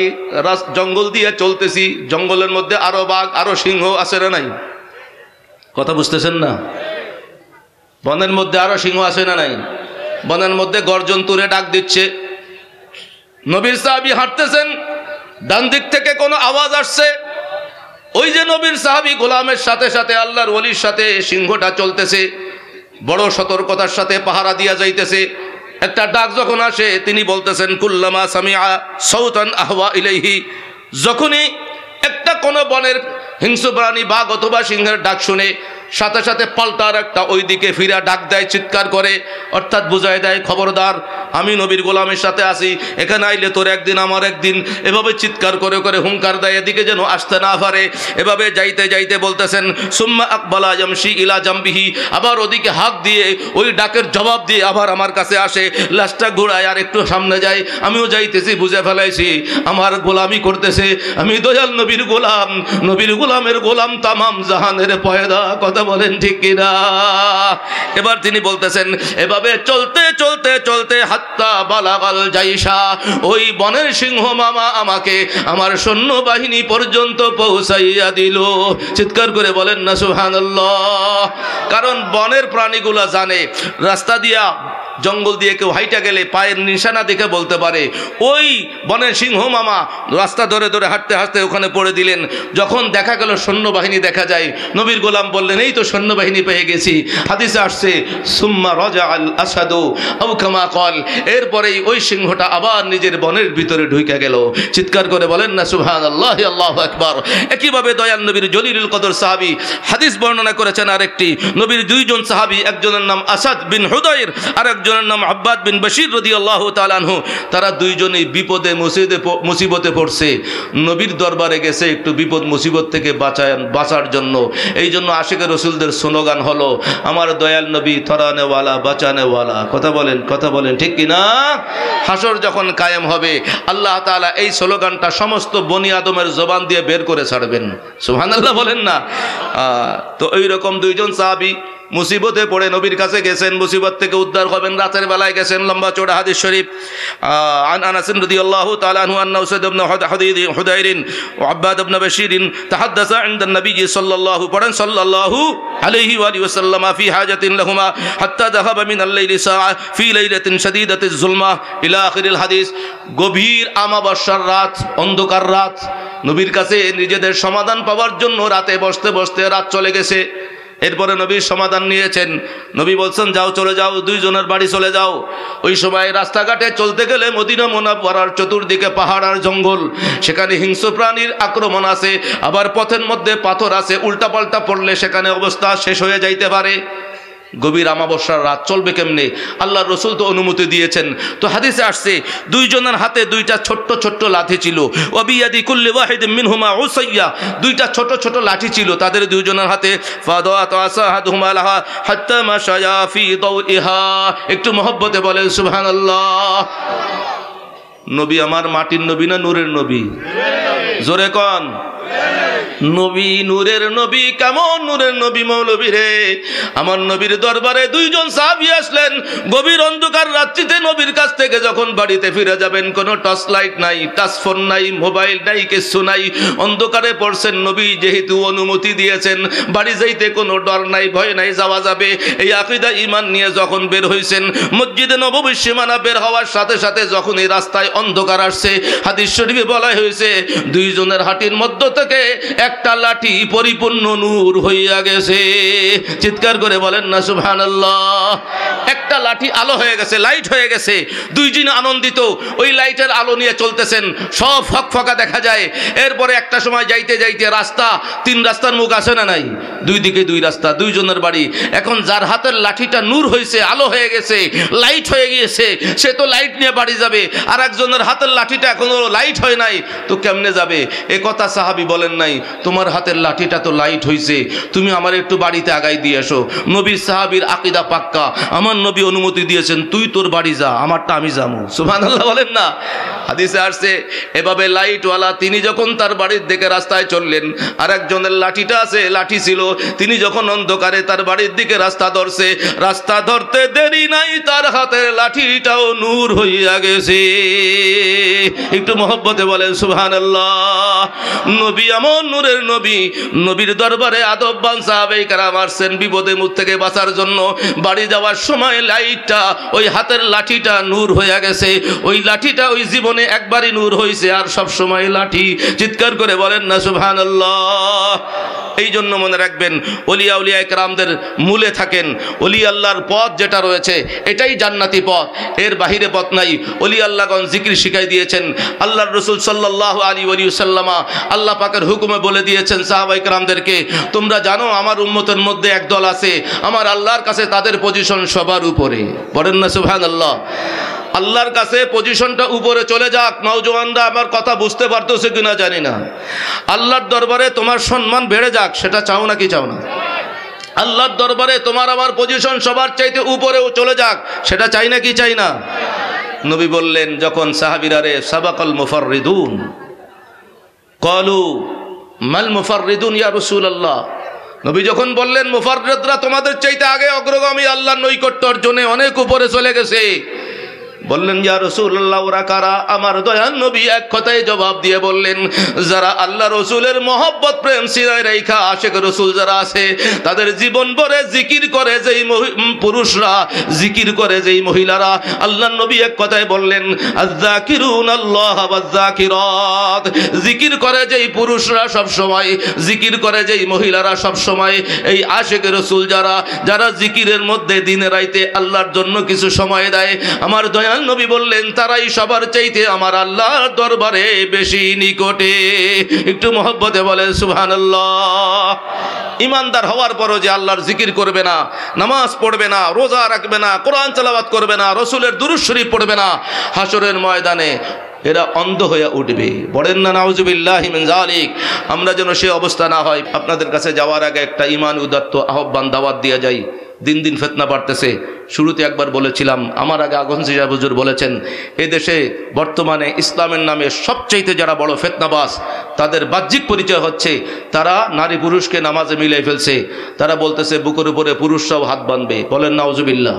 জঙ্গল দিয়ে চলতেছি, জঙ্গলের মধ্যে আরো বাঘ আরো সিংহ আছে না নাই? কথা বুঝতেছেন না? বনের মধ্যে আরো সিংহ আছে না নাই? বনের মধ্যে গর্জন তুলে ডাক দিচ্ছে। নবীর সাহাবী হাঁটতেছেন, ডান দিক থেকে কোনো আওয়াজ আসছে। ওই যে নবীর সাহাবী গোলামের সাথে সাথে আল্লাহর ওলির সাথে সিংহটা চলতেছে, বড় সতর্কতার সাথে পাহারা দিয়া যাইতেছে। একটা ডাক যখন আসে তিনি বলতেছেন, কুল্লামা সামিআ সাউতান আহওয়া ইলাইহি, যখনই একটা কোন বনের হিংস্র প্রাণী বাঘ অথবা সিংহের ডাক শুনে সাথে সাথে পাল্টার একটা ওইদিকে ফিরা ডাক দেয়, চিৎকার করে, অর্থাৎ বুঝায় দেয় খবরদার আমি নবীর গোলামের সাথে আসি, এখানে আইলে তোর একদিন আমার একদিন। এভাবে চিৎকার করে করে হুঙ্কার দেয়, এদিকে যেন আসতে না পারে। এভাবে যাইতে যাইতে বলতেছেন সুম্মা আকবালা ইয়ামশি ইলা জামবিহি, আবার ওদিকে হাত দিয়ে ওই ডাকের জবাব দিয়ে আবার আমার কাছে আসে, লাশটা ঘোরায় আর একটু সামনে যায়। আমিও যাইতেছি, বুঝে ফেলাইছি আমার গোলামি করতেছে, আমি দয়াল নবীর গোলাম, নবীর গোলামের গোলাম তামাম জাহানের পয়দা। কথা বলেন ঠিক কিনা? এবার তিনি বলতেছেন এভাবে চলতে চলতে চলতে হাত্তা বালাগাল জাইশা, ওই বনের সিংহ মামা আমাকে আমার সৈন্যবাহিনী পর্যন্ত পৌঁছাইয়া দিল। চিৎকার করে বলেন না সুবহানাল্লাহ। কারণ বনের প্রাণীগুলা জানে রাস্তা দিয়া জঙ্গল দিয়ে কেউ হাইটা গেলে পায়ের নিশানা দেখে বলতে পারে ওই বনের সিংহ মামা। রাস্তা ধরে ধরে হাঁটতে হাঁটতে ওখানে পড়ে দিলেন। যখন দেখা গেল সৈন্যবাহিনী দেখা যায়, নবীর গোলাম বললেন এই তো সৈন্যবাহিনী পেয়ে গেছি। হাদিসে আসছে সুম্মা রাজা আল আসাদু আও কামা ক্বাল, এরপরেই ওই সিংহটা আবার নিজের বনের ভিতরে ঢুকে গেল। চিৎকার করে বলেন না সুবহানাল্লাহ, আল্লাহু আকবার। একইভাবে দয়াল নবীর জলিলুল কদর সাহাবী হাদিস বর্ণনা করেছেন আরেকটি, নবীর দুইজন সাহাবী, একজনের নাম আসাদ বিন হুদাইর আর একজনের নাম আব্বাদ বিন বশির রাদিয়াল্লাহু তাআলা আনহু। তারা দুইজনই বিপদে মুসিবতে পড়ছে, নবীর দরবারে গেছে একটু বিপদ মুসিবত থেকে বাঁচার জন্য। এই জন্য আশিকের রসুলদের স্লোগান হলো আমার দয়াল নবী থরানেওয়ালা বাঁচানেওয়ালা। কথা বলেন ঠিক কিনা? হাসর যখন কায়েম হবে আল্লাহ তাআলা এই স্লোগানটা সমস্ত বনি আদমের জবান দিয়ে বের করে ছাড়বেন। সুবহানাল্লাহ বলেন না? তো এইরকম দুইজন সাহাবী মুসিবতে পড়ে নবীর কাছে গেছেন, মুসিবত থেকে উদ্ধার হবেন, রাতের বেলায় গেছেন। লম্বা চৌড়া হাদিস শরীফ। আন আনাস রাদিয়াল্লাহু তাআলা আনহু আন্না উসাইদ ইবনে হুদাইর ওয়া আব্বাদ ইবনে বশির তাহাদ্দাসা ইনদা নবী সাল্লাল্লাহু আলাইহি ওয়া সাল্লাম ফি হাজাতিন লাহুমা হাত্তা যাহাবা মিন আল-লাইলি সাআ ফি লাইলাতিন শাদীদাতিজ যুলমা ইলা আখিরিল হাদিস। গভীর আমাবস্যার রাত, অন্ধকার রাত, নবীর কাছে নিজেদের সমাধান পাওয়ার জন্য রাতে বসতে বসতে রাত চলে গেছে। এরপরে নবীর সমাধান নিয়েছেন। নবী বলছেন যাও, চলে যাও, দুইজনের বাড়ি চলে যাও। ওই সময় রাস্তাঘাটে চলতে গেলে মদিনা মুনাওয়ারার চতুর্দিকে পাহাড় আর জঙ্গল, সেখানে হিংস্র প্রাণীর আক্রমণ আছে, আবার পথের মধ্যে পাথর আছে, উল্টাপাল্টা পড়লে সেখানে অবস্থা শেষ হয়ে যাইতে পারে। গভীর আমাবস্যার রাত চলবে কেমনে? আল্লাহর রসুল তো অনুমতি দিয়েছেন। তো হাদিসে আসছে দুইজনের হাতে দুইটা ছোট্ট ছোট্ট লাঠি ছিল। ওয়াবিয়াদি কুল্লি ওয়াহিদিন মিনহুমা উসাইয়া, দুইটা ছোট ছোট লাঠি ছিল তাদের দুইজনের হাতে। ফাদাত আসাহাদুহুমা লাহা হাত্তা মাশায়া ফি দাওইহা। একটু মহব্বতে বলেন সুবহানাল্লাহ। নবী আমার মাটির নবী না নূরের নবী? জোরে কোন নবী, নূরের নবী। কেমন নূরের নবী মৌলবী রে? আমার নবীর দরবারে দুইজন সাহাবী আসলেন গভীর অন্ধকার রাত্রিতে। নবীর কাছ থেকে যখন বাড়িতে ফিরে যাবেন, কোনো টর্চ লাইট নাই, টাচ ফোন নাই, মোবাইল নাই, কিছু নাই, অন্ধকারে পড়ছেন। নবী যেহেতু অনুমতি দিয়েছেন বাড়ি যাইতে কোনো ডর নাই, ভয় নাই, যাওয়া যাবে, এই আকীদা ঈমান নিয়ে যখন বের হইছেন, মসজিদে নববীর সীমানা বের হওয়ার সাথে সাথে যখন এই রাস্তায় অন্ধকার আসছে, হাদিস শরীফে বলা হয়েছে দুইজনের হাঁটির মধ্য থেকে একটা লাঠি পরিপূর্ণ নূর হইয়া গেছে। চিৎকার করে বলেন না সুবহানাল্লাহ। একটা লাঠি আলো হয়ে গেছে, লাইট হয়ে গেছে। দুইজন আনন্দিত, ওই লাইটের আলো নিয়ে চলতেছেন, সব ফকফকা দেখা যায়। এরপরে একটা সময় যাইতে যাইতে রাস্তা, তিন রাস্তার মুখ আছে না নাই? দুই দিকে দুই রাস্তা, দুইজনের বাড়ি। এখন যার হাতের লাঠিটা নূর হয়েছে, আলো হয়ে গেছে, লাইট হয়ে গিয়েছে, সে তো লাইট নিয়ে বাড়ি যাবে। আর একজনের হাতের লাঠিটা এখনো লাইট হয় নাই, তো কেমনে যাবে? এ কথা সাহাবী বলেন নাই, তোমার হাতের লাঠিটা তো লাইট হয়েছে, তুমি আমার একটু বাড়িতে আগাই দিয়ে এসো। নবীর সাহাবীর আকীদা পাক্কা, আমার নবী অনুমতি দিয়েছেন, তুই তোর বাড়ি যা, আমারটা আমি যাবো। সুবহানাল্লাহ বলেন না? হাদিসে আসছে এভাবে লাইটওয়ালা তিনি যখন তার বাড়ির দিকে রাস্তায় চললেন, আর একজনের লাঠিটা আছে, লাঠি ছিল, তিনি যখন অন্ধকারে তার বাড়ির দিকে রাস্তা ধরছে, রাস্তা ধরতে দেরি নাই, তার হাতের লাঠিটাও নূর হইয়া গেছে। একটু মহব্বতে বলেন সুবহানাল্লাহ। নবী এমন নূরের নবী, নবীর দরবারে আদববান সাহাবায়ে কেরাম আসছেন বিপদে মুখ থেকে বাঁচার জন্য। বাড়ি যাওয়ার সময় লাইটটা, ওই হাতের লাঠিটা নূর হয়ে গেছে। ওই লাঠিটা ওই জীবনে একবারই নূর হয়েছে, আর সব সময় লাঠি। চিৎকার করে বলেন না সুবহানাল্লাহ। এই জন্য মনে রাখবেন, ওলিয়া উলিয়া একরামদের মূলে থাকেন। ওলি আল্লাহর পথ যেটা রয়েছে এটাই জান্নাতি পথ, এর বাহিরে পথ নাই। ওলি আল্লাহগণ জিকির শিখাই দিয়েছেন। আল্লাহর রাসূল সাল্লাল্লাহু আলাইহি ওয়া সাল্লামা আল্লাহ পাকের হুকুমে বলে দিয়েছেন সাহাবা একরামদেরকে, তোমরা জানো আমার উম্মতের মধ্যে একদল আছে, আমার আল্লাহর কাছে তাদের পজিশন সবার উপরে। বলেন না সুবহানাল্লাহ। আল্লাহর কাছে পজিশনটা উপরে চলে যাক। নওজওয়ানরা আমার কথা বুঝতে পারতেছে কিনা জানি না। আল্লাহর দরবারে তোমার সম্মান বেড়ে যাক, সেটা চাও নাকি চাও না? আল্লাহর দরবারে তোমার আমার পজিশন সবার চাইতে উপরেও চলে যাক, সেটা চাই নাকি চাই না? নবী বললেন, যখন সাহাবীরা রে সাবাকাল মুফাররিদুন ক্বালু মাল মুফাররিদুন ইয়া রাসূলুল্লাহ, নবী যখন বললেন মুফাররিদরা তোমাদের চাইতে আগে অগ্রগামী, আল্লাহর নৈকট্য অর্জনে অনেক উপরে চলে গেছে, বললেন ইয়া রাসূলুল্লাহ ওরা কারা? আমার দয়াল নবী এক কথায় জবাব দিয়ে বললেন, যারা আল্লাহ রসুলের মহব্বত প্রেম সিনায় রেখা আশিক রসুল যারা আছে, তাদের জীবন ভরে জিকির করে যেই পুরুষরা, জিকির করে যেই মহিলারা। আল্লাহ নবী এক কথায় বললেন আয-যাকিরুন আল্লাহ ওয়ায-যাকিরাত, জিকির করে যেই পুরুষরা সব সময়, জিকির করে যেই মহিলারা সব সময়, এই আশিক রসুল যারা, যারা জিকিরের মধ্যে দিনে রাইতে আল্লাহর জন্য কিছু সময় দেয়, আমার দয়াল নবী বললেন তারাই সবার চাইতে আমার আল্লাহর দরবারে বেশি নিকটে। একটু মহব্বতে বলেন সুবহানাল্লাহ। ইমানদার হওয়ার পরও যে আল্লাহর জিকির করবে না, নামাজ পড়বে না, রোজা রাখবে না, কোরআন তেলাওয়াত করবে না, রসুলের দুরূদ শরীফ পড়বে না, হাসরের ময়দানে এরা অন্ধ হয়ে উঠবে। বলেন না নাউজুবিল্লাহি মিন যালিক। আমরা যেন সে অবস্থা না হয়। আপনাদের কাছে যাওয়ার আগে একটা ঈমান উদাত্ত আহ্বান দাওয়াত দিয়ে যাই। দিন দিন ফিতনা বাড়তেছে। শুরুতে একবার বলেছিলাম, আমার আগে আগনসি সাহেব হুজুর বলেছেন, এদেশে বর্তমানে ইসলামের নামে সবচাইতে যারা বড় ফিতনাবাজ, তাদের বাহ্যিক পরিচয় হচ্ছে তারা নারী পুরুষকে নামাজে মিলাই ফেলছে। তারা বলতেছে বুকের উপরে পুরুষরাও হাত বাঁধবে। বলেন নাউজুবিল্লাহ।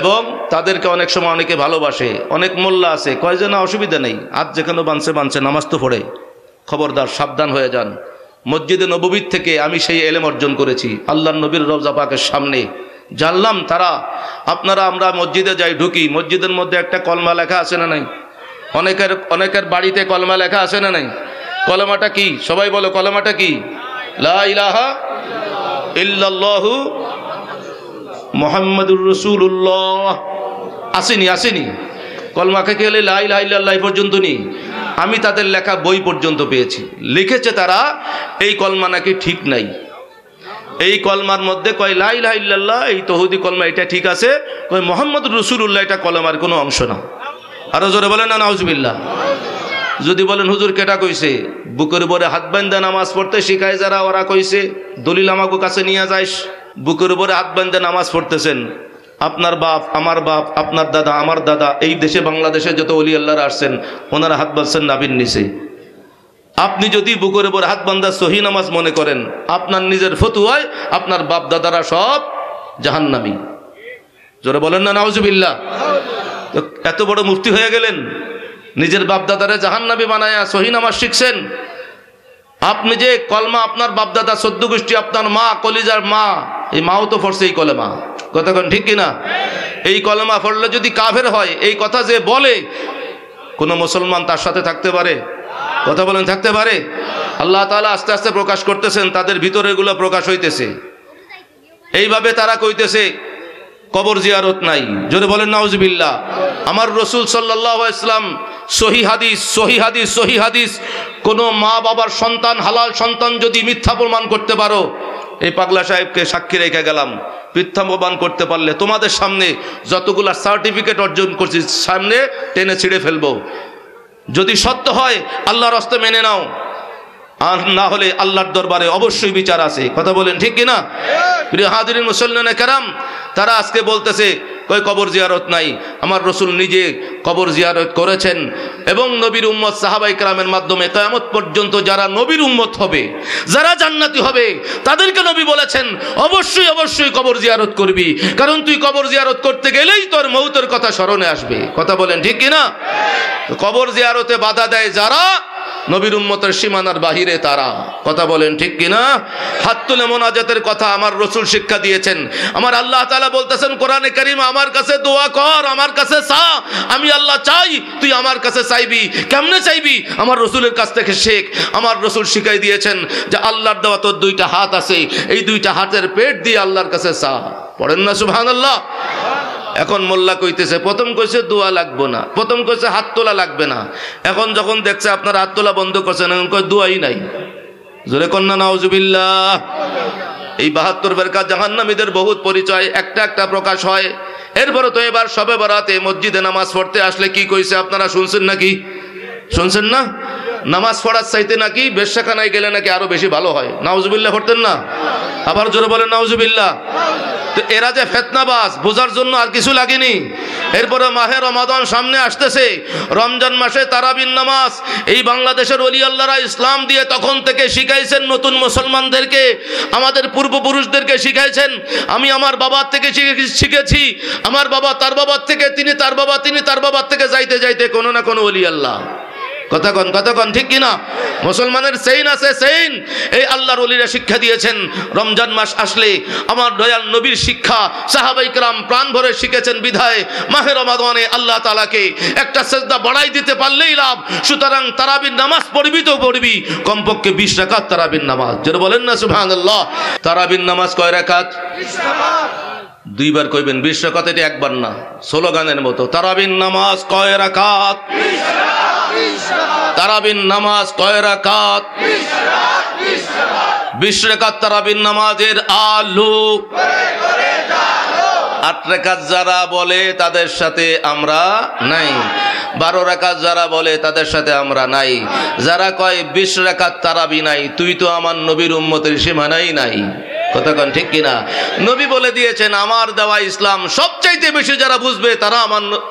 এবং তাদেরকে অনেক সময় অনেকে ভালোবাসে। অনেক মোল্লা আছে, কয় যে না অসুবিধা নেই, হাত যেখানে বাঁধছে নামাজ তো পড়ে। খবরদার, সাবধান হয়ে যান। মসজিদে নববীর থেকে আমি সেই এলেম অর্জন করেছি। আল্লাহর নবীর রওজা পাকের সামনে জানলাম তারা, আমরা মসজিদে যাই, ঢুকি, মসজিদের মধ্যে একটা কলমা লেখা আছে না নাই? অনেকের বাড়িতে কলমা লেখা আছে না নাই? কলমাটা কি? সবাই বলো, কলমাটা কি? লা ইলাহা ইল্লাল্লাহু মুহাম্মাদুর রাসূলুল্লাহ। আসেনি কলমাকে গেলে লা ইলাহা ইল্লাল্লাহ পর্যন্ত নেই। আমি তাদের লেখা বই পর্যন্ত পেয়েছি। লিখেছে তারা এই কলমা নাকি ঠিক নাই। এই কলমার মধ্যে কয় লা ইলাহা ইল্লাল্লাহ, এই তৌহিদি কলমা এটা ঠিক আছে, কয় মুহাম্মাদুর রাসূলুল্লাহ এটা কলমার কোনো অংশ না। আরো জোরে বলেন না নাউজুবিল্লাহ। যদি বলেন হুজুর কেটা কইছে, বুকের উপরে হাত বাঁধা নামাজ পড়তে শিখায় যারা, ওরা কইছে। দলিল আমাকে কাছে নিয়ে যাইস। বুকের উপরে হাত বাঁধা নামাজ পড়তেছেন আপনার বাপ, আমার বাপ, আপনার দাদা, আমার দাদা, এই দেশে বাংলাদেশে যত ওলি আল্লাহরা আসছেন ওনারা হাত বাঁধছেন নাবির নিচে। আপনি যদি বুকের উপর হাত বাঁধা সহি নামাজ মনে করেন, আপনার নিজের ফতুয়ায় আপনার বাপ দাদারা সব জাহান্নামী। জোরে বলেন না নাউজুবিল্লাহ। এত বড় মুফতি হয়ে গেলেন, নিজের বাপ দাদারে জাহান্নামী বানায়া সহি নামাজ শিখছেন। আপনি যে কলমা, আপনার বাপ দাদা 14 গোষ্ঠী, আপনার মা, কলিজার মা, এই মাও তো পড়ছে এই কলেমা। কথা কোন ঠিক কিনা? এই কলেমা পড়লে যদি কাফের হয়, এই কথা যে বলে, কোন মুসলমান তার সাথে থাকতে পারে? কথা বলেন, থাকতে পারে? আল্লাহ তাআলা আস্তে আস্তে প্রকাশ করতেছেন, তাদের ভিতরে এগুলো প্রকাশ হইতেছে। এইভাবে তারা কইতেছে কবর জিয়ারত নাই। জোরে বলেন নাউজুবিল্লাহ। আমার রাসূল সাল্লাল্লাহু আলাইহি ওয়াসাল্লাম সহি হাদিস, কোন মা বাবার সন্তান, হালাল সন্তান যদি মিথ্যা প্রমাণ করতে পারো, এই পাগলা সাহেবকে সাক্ষী রেখে গেলাম, মিথ্যা প্রমাণ করতে পারলে তোমাদের সামনে যতগুলা সার্টিফিকেট অর্জন করছি সামনে টেনে ছিঁড়ে ফেলবো। যদি সত্য হয় আল্লাহর রাস্তা মেনে নাও, আর না হলে আল্লাহর দরবারে অবশ্যই বিচার আছে। কথা বলেন ঠিক কিনা? প্রিয় হাজিরিন মুসল্লিনে কেরাম, তারা আজকে বলতেছে কই কবর জিয়ারত নাই। আমার রাসূল নিজে কবর জিয়ারত করেছেন এবং নবীর উম্মত সাহাবায়ে কেরামের মাধ্যমে কিয়ামত পর্যন্ত যারা নবীর উম্মত হবে, যারা জান্নাতি হবে, তাদেরকে নবী বলেছেন অবশ্যই কবর জিয়ারত করবি, কারণ তুই কবর জিয়ারত করতে গেলেই তোর মৌতের কথা স্মরণে আসবে। কথা বলেন ঠিক কিনা? কবর জিয়ারতে বাধা দেয় যারা, নবীর উম্মতের সীমানার বাহিরে তারা। কথা বলেন ঠিক কিনা? হাত তুলে মোনাজাতের কথা আমার রসুল শিক্ষা দিয়েছেন। আমার আল্লাহ তাআলা বলতেছেন কোরআনে কারীম, আমার কাছে দোয়া কর, আমার কাছে চা, আমি আল্লাহ চাই, তুই আমার কাছে চাইবি। কেমনে চাইবি? আমার রসুলের কাছ থেকে শেখ। আমার রসুল শিখাই দিয়েছেন যে আল্লাহর দেওয়া তোর দুইটা হাত আছে, এই দুইটা হাতের পেট দিয়ে আল্লাহর কাছে চা। পড়েন না সুবহানাল্লাহ? এখন মোল্লা কইতেছে, প্রথম কইছে দোয়া লাগবে না, প্রথম কইছে হাত তোলা লাগবে না, এখন যখন দেখছে আপনার হাত তোলা বন্ধ করছেন, এখন কই দোয়াই নাই। জোরে কন্যা নাউজুবিল্লাহ। এই 72 ফেরকা জাহান্নামীদের বহুত পরিচয় একটা একটা প্রকাশ হয়। এরপরে তো এবার শবে বরাতে মসজিদে নামাজ পড়তে আসলে কি কইছে আপনারা শুনছেন নাকি? শুনছেন না? নামাজ পড়ার চাইতে নাকি বেশ্যাখানায় গেলে নাকি আরো বেশি ভালো হয়। নাউজুবিল্লাহ পড়তেন না? আবার জোরে বলেন নাউজুবিল্লাহ। তো এরা যে ফিতনাবাজ বোঝার জন্য আর কিছু লাগেনি। এরপরে মাহে রমাদান সামনে আসতেছে, রমজান মাসে তারাবির নামাজ এই বাংলাদেশের ওলি আল্লাহরা ইসলাম দিয়ে তখন থেকে শিখাইছেন নতুন মুসলমানদেরকে, আমাদের পূর্বপুরুষদেরকে শিখাইছেন। আমি আমার বাবার থেকে শিখেছি, আমার বাবা তার বাবার থেকে, তিনি তার বাবা, তিনি তার বাবার থেকে যাইতে যাইতে কোনো না কোনো ওলি আল্লাহ। কতক্ষণ ঠিক কিনা? মুসলমানের সেইন আছে, সেইন এই আল্লাহর ওলিরা শিক্ষা দিয়েছেন। রমজান মাস আসলে আমার দয়াল নবীর শিক্ষা সাহাবায়ে কেরাম প্রাণ ভরে শিখেছেন বিধায় মাহে রমাদানে আল্লাহ তাআলাকে একটা সিজদা বাড়াই দিতে পারলেই লাভ। সুতরাং তারাবির নামাজ পড়বি তো পড়বি, কমপক্ষে 20 রাকাত তারাবির নামাজ। যারা বলেন না সুবহানাল্লাহ। তারাবির নামাজ কয় রাকাত? 20 রাকাত। দুইবার কইবেন 20 রাকাত, এটা একবার না, স্লোগানের মতো। তারাবির নামাজ কয় রাকাত? 20 রাকাত। তারাবির নামাজ কয় রাকাত? 20 রাকাত তারাবির নামাজের আলো 8 রাকাত যারা বলে তাদের সাথে আমরা নাই, 12 রাকাত যারা বলে তাদের সাথে আমরা নাই। যারা কয় 20 রাকাত তারাবি নাই, তুই তো আমার নবীর উম্মতের সীমানাই নাই। কতক্ষণ ঠিক কিনা? নবী বলে দিয়েছেন আমার দেওয়া ইসলাম সবচাইতে বেশি যারা বুঝবে তারা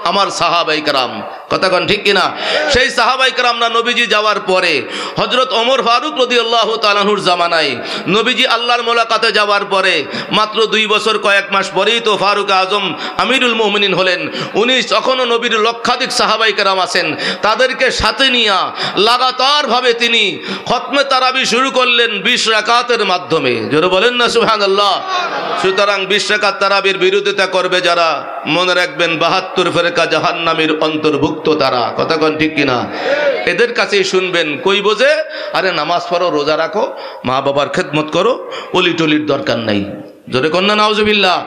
আমার সাহাবায়ে কেরাম। কতক্ষণ ঠিক কিনা? সেই সাহাবায়ে কেরামরা নবীজি যাওয়ার পরে হযরত ওমর ফারুক রাদিয়াল্লাহু তাআলা আনহুর জামানায় নবীজি আল্লাহর মোলাকাতে যাওয়ার পরে মাত্র 2 বছর কয়েক মাস পরেই তো ফারুক আজম আমিরুল মুমিনিন হলেন। উনি তখনও নবীর লক্ষাধিক সাহাবায়ে কেরাম আছেন, তাদেরকে সাথে নিয়ে লাগাতার ভাবে তিনি খতমে তারাবি শুরু করলেন 20 রাকাতের মাধ্যমে। জোরে বলেন না সুবহানাল্লাহ। সুতরাং 20 রাকাত তারাবির বিরোধিতা করবে যারা, মনে রাখবেন 72 ফেরকা জাহান্নামীর অন্তর্ভুক্ত তারা। কতক্ষণ ঠিক কিনা? এদের কাছেই শুনবেন, কইব যে আরে নামাজ পড়ো, রোজা রাখো, মা বাবার খেদমত করো, অলি টলির দরকার নাই। জোরে কন্যা নাউজুবিল্লাহ।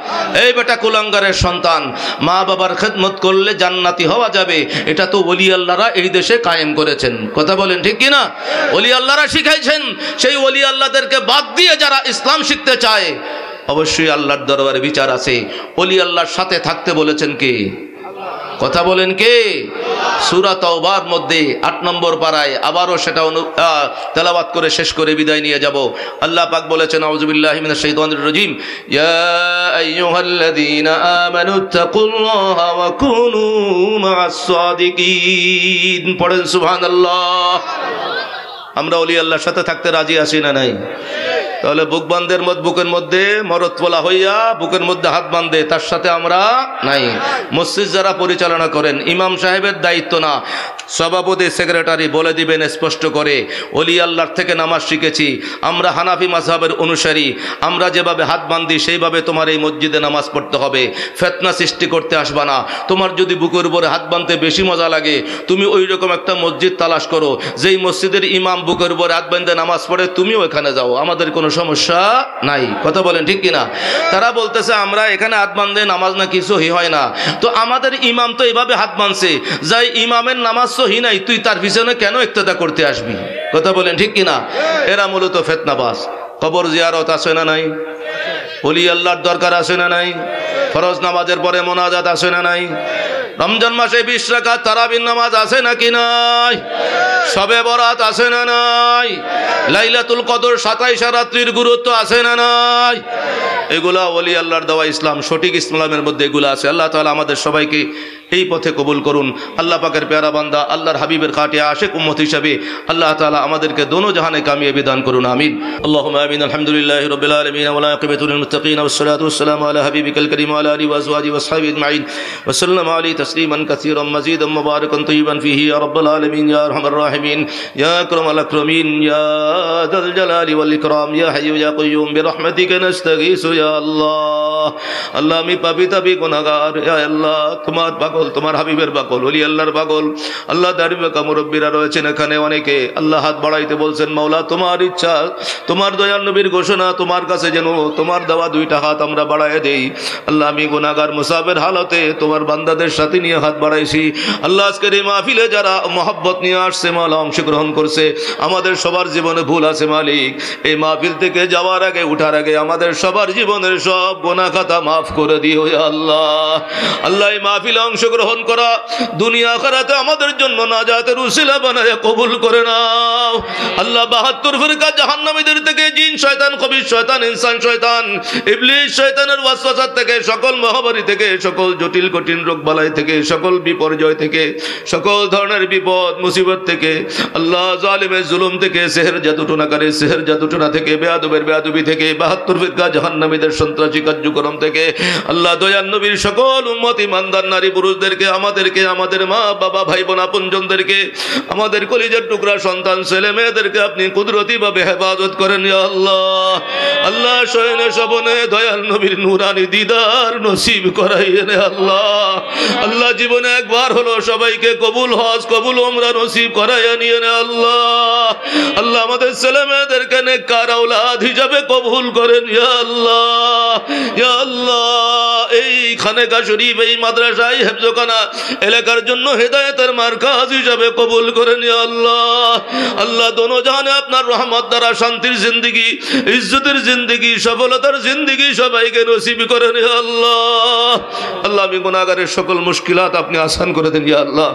এই বেটা কুলাঙ্গারের সন্তান, মা বাবার খেদমত করলে জান্নাতি হওয়া যাবে, এটা তো ওলি আল্লাহরা এই দেশে কায়েম করেছেন। কথা বলেন ঠিক কিনা? ওলি আল্লাহরা শিখাইছেন। সেই ওলি আল্লাহদেরকে বাদ দিয়ে যারা ইসলাম শিখতে চায়, অবশ্যই আল্লাহর দরবারে বিচার আছে। ওলি আল্লাহর সাথে থাকতে বলেছেন কে? কথা বলেন কে? সূরা তাওবার মধ্যে 8 নম্বর পারায় আবারও সেটা তেলাওয়াত করে শেষ করে বিদায় নিয়ে যাব। আল্লাহ পাক বলেছেন, আউযুবিল্লাহি মিনাশ শাইতানির রাজীম, ইয়া আইয়ুহাল্লাযীনা আমানুত্তাকুল্লাহা ওয়া কুনু মা'আস সাদিকিন। পড়েন সুবহানাল্লাহ। আমরা ওলি আল্লাহর সাথে থাকতে রাজি আছি না নাই? তাহলে বুকের মধ্যে মরদ পোলা হইয়া বুকের মধ্যে হাত বাঁধে তার সাথে আমরা নাই। মসজিদ যারা পরিচালনা করেন, ইমাম সাহেবের দায়িত্ব না, সভাপতি সেক্রেটারি বলে দিবেন স্পষ্ট করে, ওলি আল্লাহর থেকে নামাজ শিখেছি, আমরা হানাফি মাযহাবের অনুসারী, আমরা যেভাবে হাত বাঁধি সেইভাবে তোমার এই মসজিদে নামাজ পড়তে হবে। ফিতনা সৃষ্টি করতে আসবা না। তোমার যদি বুকের উপরে হাত বাঁধতে বেশি মজা লাগে, তুমি ওই রকম একটা মসজিদ তালাশ করো, যেই মসজিদের ইমাম বুকের উপরে হাত বাঁধে নামাজ পড়ে, তুমিও এখানে যাও, আমাদের কোনো সমস্যা নাই। কথা বলেন ঠিক কিনা? তারা বলতেছে আমরা এখানে হাত বাঁধে নামাজ না কিছু হয় না, তো আমাদের ইমাম তো এইভাবে হাত বাঁধছে, যাই ইমামের নামাজ সহি নাই, তুই তার পিছনে কেন ইক্তেদা করতে আসবি? কথা বলেন ঠিক কিনা? এরা মূলত ফিতনাবাজ। কবর জিয়ারত আছে না নাই? ওলি আল্লাহর দরকার আছে না নাই? ফরজ নামাজের পরে মোনাজাত আছে না নাই? রমজান মাসে 20 রাকাত তারাবির নামাজ আছে নাকি নাই? শবে বরাত আছে না নাই? লাইলাতুল কদর 27 রাত্রির গুরুত্ব আছে না নাই? এগুলা ওলি আল্লাহর দেওয়া ইসলাম, সঠিক ইসলামের মধ্যে এগুলো আছে। আল্লাহ তাআলা আমাদের সবাইকে এই পথে কবুল করুন। আল্লাহ পাকের প্যারা বান্দা আল্লাহর হাবিবের খাটে আশেক উম্মত হিসাবে আল্লাহ তাআলা আমাদেরকে দোনো জাহানে কামিয়াবি দান করুন, আমিন। আল্লাহুম্মা আমিন। আলহামদুলিল্লাহি রাব্বিল আলামিন ওয়া আকিবাতুল মুত্তাকিন ওয়াসসালাতু ওয়াসসালামু আলা হাবিবিকাল কারীম ওয়া আলা আলিহি ওয়া আজওয়াজিহি ওয়া আসহাবিহি আজমাইন ওয়া সাল্লামু আলাইহি তাসলিমান কাসীরাম মাজিদাম মুবারাকান তাইয়িবান ফীহি ইয়া রাব্বাল আলামিন ইয়া আরহামার রাহিমিন ইয়া আকরামাল আকরামিন ইয়া যাল জালালি ওয়াল ইকরাম ইয়া হাইয়্যু ইয়া কাইয়্যুম বিরহমাতিকা নাস্তাগীসু ইয়া আল্লাহ। আল্লাহ আমি পাপী তাপী গুনাহগার, ইয়া আল্লাহ তোমার পাগল, তোমার হাবিবের পাগল, ওলি আল্লাহর পাগল। আল্লাহ দাড়ি বাঁকা মুরব্বীরা রয়েছেন এখানে অনেকে, আল্লাহ হাত বাড়াইতে বলছেন। মাওলা তোমার ইচ্ছা, তোমার দয়াল নবীর ঘোষণা, তোমার কাছে যেন তোমার দেওয়া দুইটা হাত আমরা বাড়ায় দেই। আল্লাহ আমি গুনাহগার মুসাফির হালতে তোমার বান্দাদের সাথে নিয়ে হাত বাড়াইছি। আল্লাহ আজকের এই মাহফিলে যারা মহব্বত নিয়ে আসছে মাওলা, অংশগ্রহণ করছে, আমাদের সবার জীবনে ভুল আছে মালিক। এই মাহফিল থেকে যাওয়ার আগে, উঠার আগে আমাদের সবার জীবনের সব গুনাহ খাতা মাফ করে দিও ইয়া আল্লাহ। আল্লাহ এই মাহফিলে অংশগ্রহণ করা দুনিয়া আখিরাতে আমাদের জন্য নাজাতের উসিলা বানায় কবুল করে নাও। আল্লাহ ৭২ ফিরকা জাহান্নামীদের থেকে, জিন শয়তান, খবিশ শয়তান, ইনসান শয়তান, ইবলিস শয়তানের ওয়াসওয়াসা থেকে, সকল মহামারী থেকে, সকল জটিল কঠিন রোগ বালাই থেকে, সকল বিপর্যয় থেকে, সকল ধরনের বিপদ মুসিবত থেকে, আল্লাহ জালিমের জুলুম থেকে, সেহের জাদুটোনাকারী সেহের জাদুটোনা থেকে, বেয়াদবের বেয়াদবি থেকে, ৭২ ফিরকা জাহান্নামীদের সন্ত্রাসী কার্যক্রম থেকে, আল্লাহ দয়াল নবীর সকল উম্মত ইমানদার নারী পুরুষদেরকে, আমাদেরকে, আমাদের মা বাবা ভাই বোন আপনজনদেরকে, আমাদের কলিজার টুকরা সন্তান ছেলে মেয়েদেরকে আপনি কুদরতি ভাবে হেফাজত করেন ইয়া আল্লাহ। আল্লাহ শয়নে স্বপনে দয়াল নবীর নূরানি দিদার নসিব করাইয়েন আল্লাহ। আল্লাহ জীবনে একবার হলো সবাইকে কবুল হজ, কবুল উমরা নসিব করাইয়া নিয়েন আল্লাহ। আল্লাহ আমাদের ছেলে মেয়েদেরকে নেককার আওলাদ হিসাবে কবুল করেন ইয়া আল্লাহ। ইয়া আল্লাহ এই খানেকা শরীফ, এই মাদ্রাসা, এই হেফজখানা এলাকার জন্য হেদায়েতের মারকাজ হিসাবে কবুল করেন ইয়া আল্লাহ। আল্লাহ দোনো জাহানে আপনার রহমত দ্বারা শান্তির জিন্দেগি, ইজ্জতের জিন্দেগি, সফলতার জিন্দেগি সবাইকে নসিব করেন ইয়া আল্লাহ। আল্লাহ আমি গুনাহগারের সকল মুশকিলাত আপনি আসান করে দেন ইয়া আল্লাহ।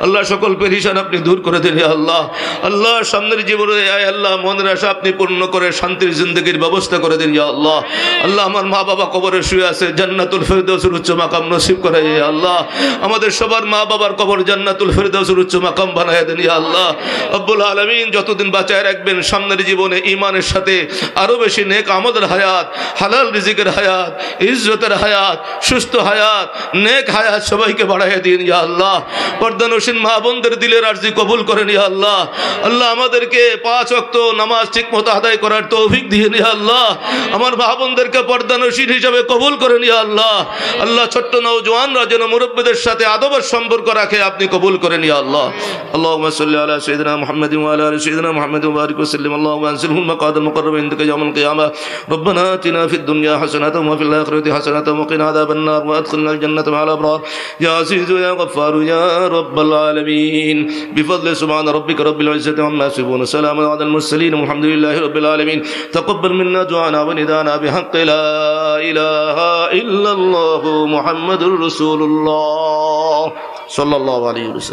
আল্লাহ সকল পেরেশান আপনি দূর করে দেন ইয়া আল্লাহ। আল্লাহ সামনের জীবনে আয় আল্লাহ মনের আশা আপনি পূর্ণ করে শান্তির জিন্দেগির ব্যবস্থা করে দেন ইয়া আল্লাহ। আল্লাহ আমার মা বাবা কবরে শুয়ে আছে, জান্নাতুল ফেরদৌসের উচ্চ মাকাম নসিব করে ইয়া আল্লাহ। আমাদের সবার মা বাবার কবর জান্নাতুল ফেরদৌসের উচ্চ মাকাম বানায় দেন ইয়া আল্লাহ। রব্বুল আলামিন যতদিন বাঁচায় রাখবেন সামনের জীবনে ঈমানের সাথে আরো বেশি নেক আমলের হায়াত, হালাল রিজিকের হায়াত, ইজ্জতের হায়াত, সুস্থ হায়াত, নেক হায়াত সবাইকে বাড়াইয়া দিন ইয়া আল্লাহ। পর্দানশীন মা বোনদের দিলের আরজি কবুল করেন ইয়া আল্লাহ। আল্লাহ আমাদেরকে ৫ ওয়াক্ত নামাজ ঠিকমতো আদায় করার তৌফিক দিন ইয়া আল্লাহ। আমার মা বোনদেরকে পর্দানশীন হিসাবে কবুল করেন ইয়া আল্লাহ। আল্লাহ ছোট্ট নওজওয়ানরা যেন মুরব্বিদের সাথে আদবের সম্পর্ক রাখে আপনি কবুল করেন ইয়া আল্লাহ। আল্লাহুম্মা সাল্লি আলা সাইয়্যিদিনা মুহাম্মাদিন ওয়া আলা আলি সাইয়্যিদিনা মুহাম্মাদিন ওয়া বারিক ওয়া সাল্লিম। আল্লাহুম্মা আনজিলহুম মাকাদাল মুকাররামিন ইনদাকা ইয়াওমাল কিয়ামাহ। রব্বানা আতিনা ফিদ দুনিয়া হাসানাতাও ওয়া ফিল আখিরাতি হাসানাতাও ওয়া কিনা আযাবান নার ওয়া আদখিলনাল জান্নাতা মা'আল আবরার ইয়া আজিজু ইয়া গফফারু ইয়া রাব্বাল আলামিন। বিফadli সুবহান রাব্বিকা রাব্বিল ইজ্জাতি আম্মা ইয়াসিফুন ওয়া সালামুন আলাল মুরসালিন ওয়ালহামদুলিল্লাহি রাব্বিল আলামিন। তাকাব্বাল মিন্না দুআনা ওয়া নিদানা বিহাক্কি লা ইলাহা ইল্লাল্লাহু মুহাম্মাদুর রাসূলুল্লাহ সাল্লাল্লাহু আলাইহি ওয়াসাল্লাম।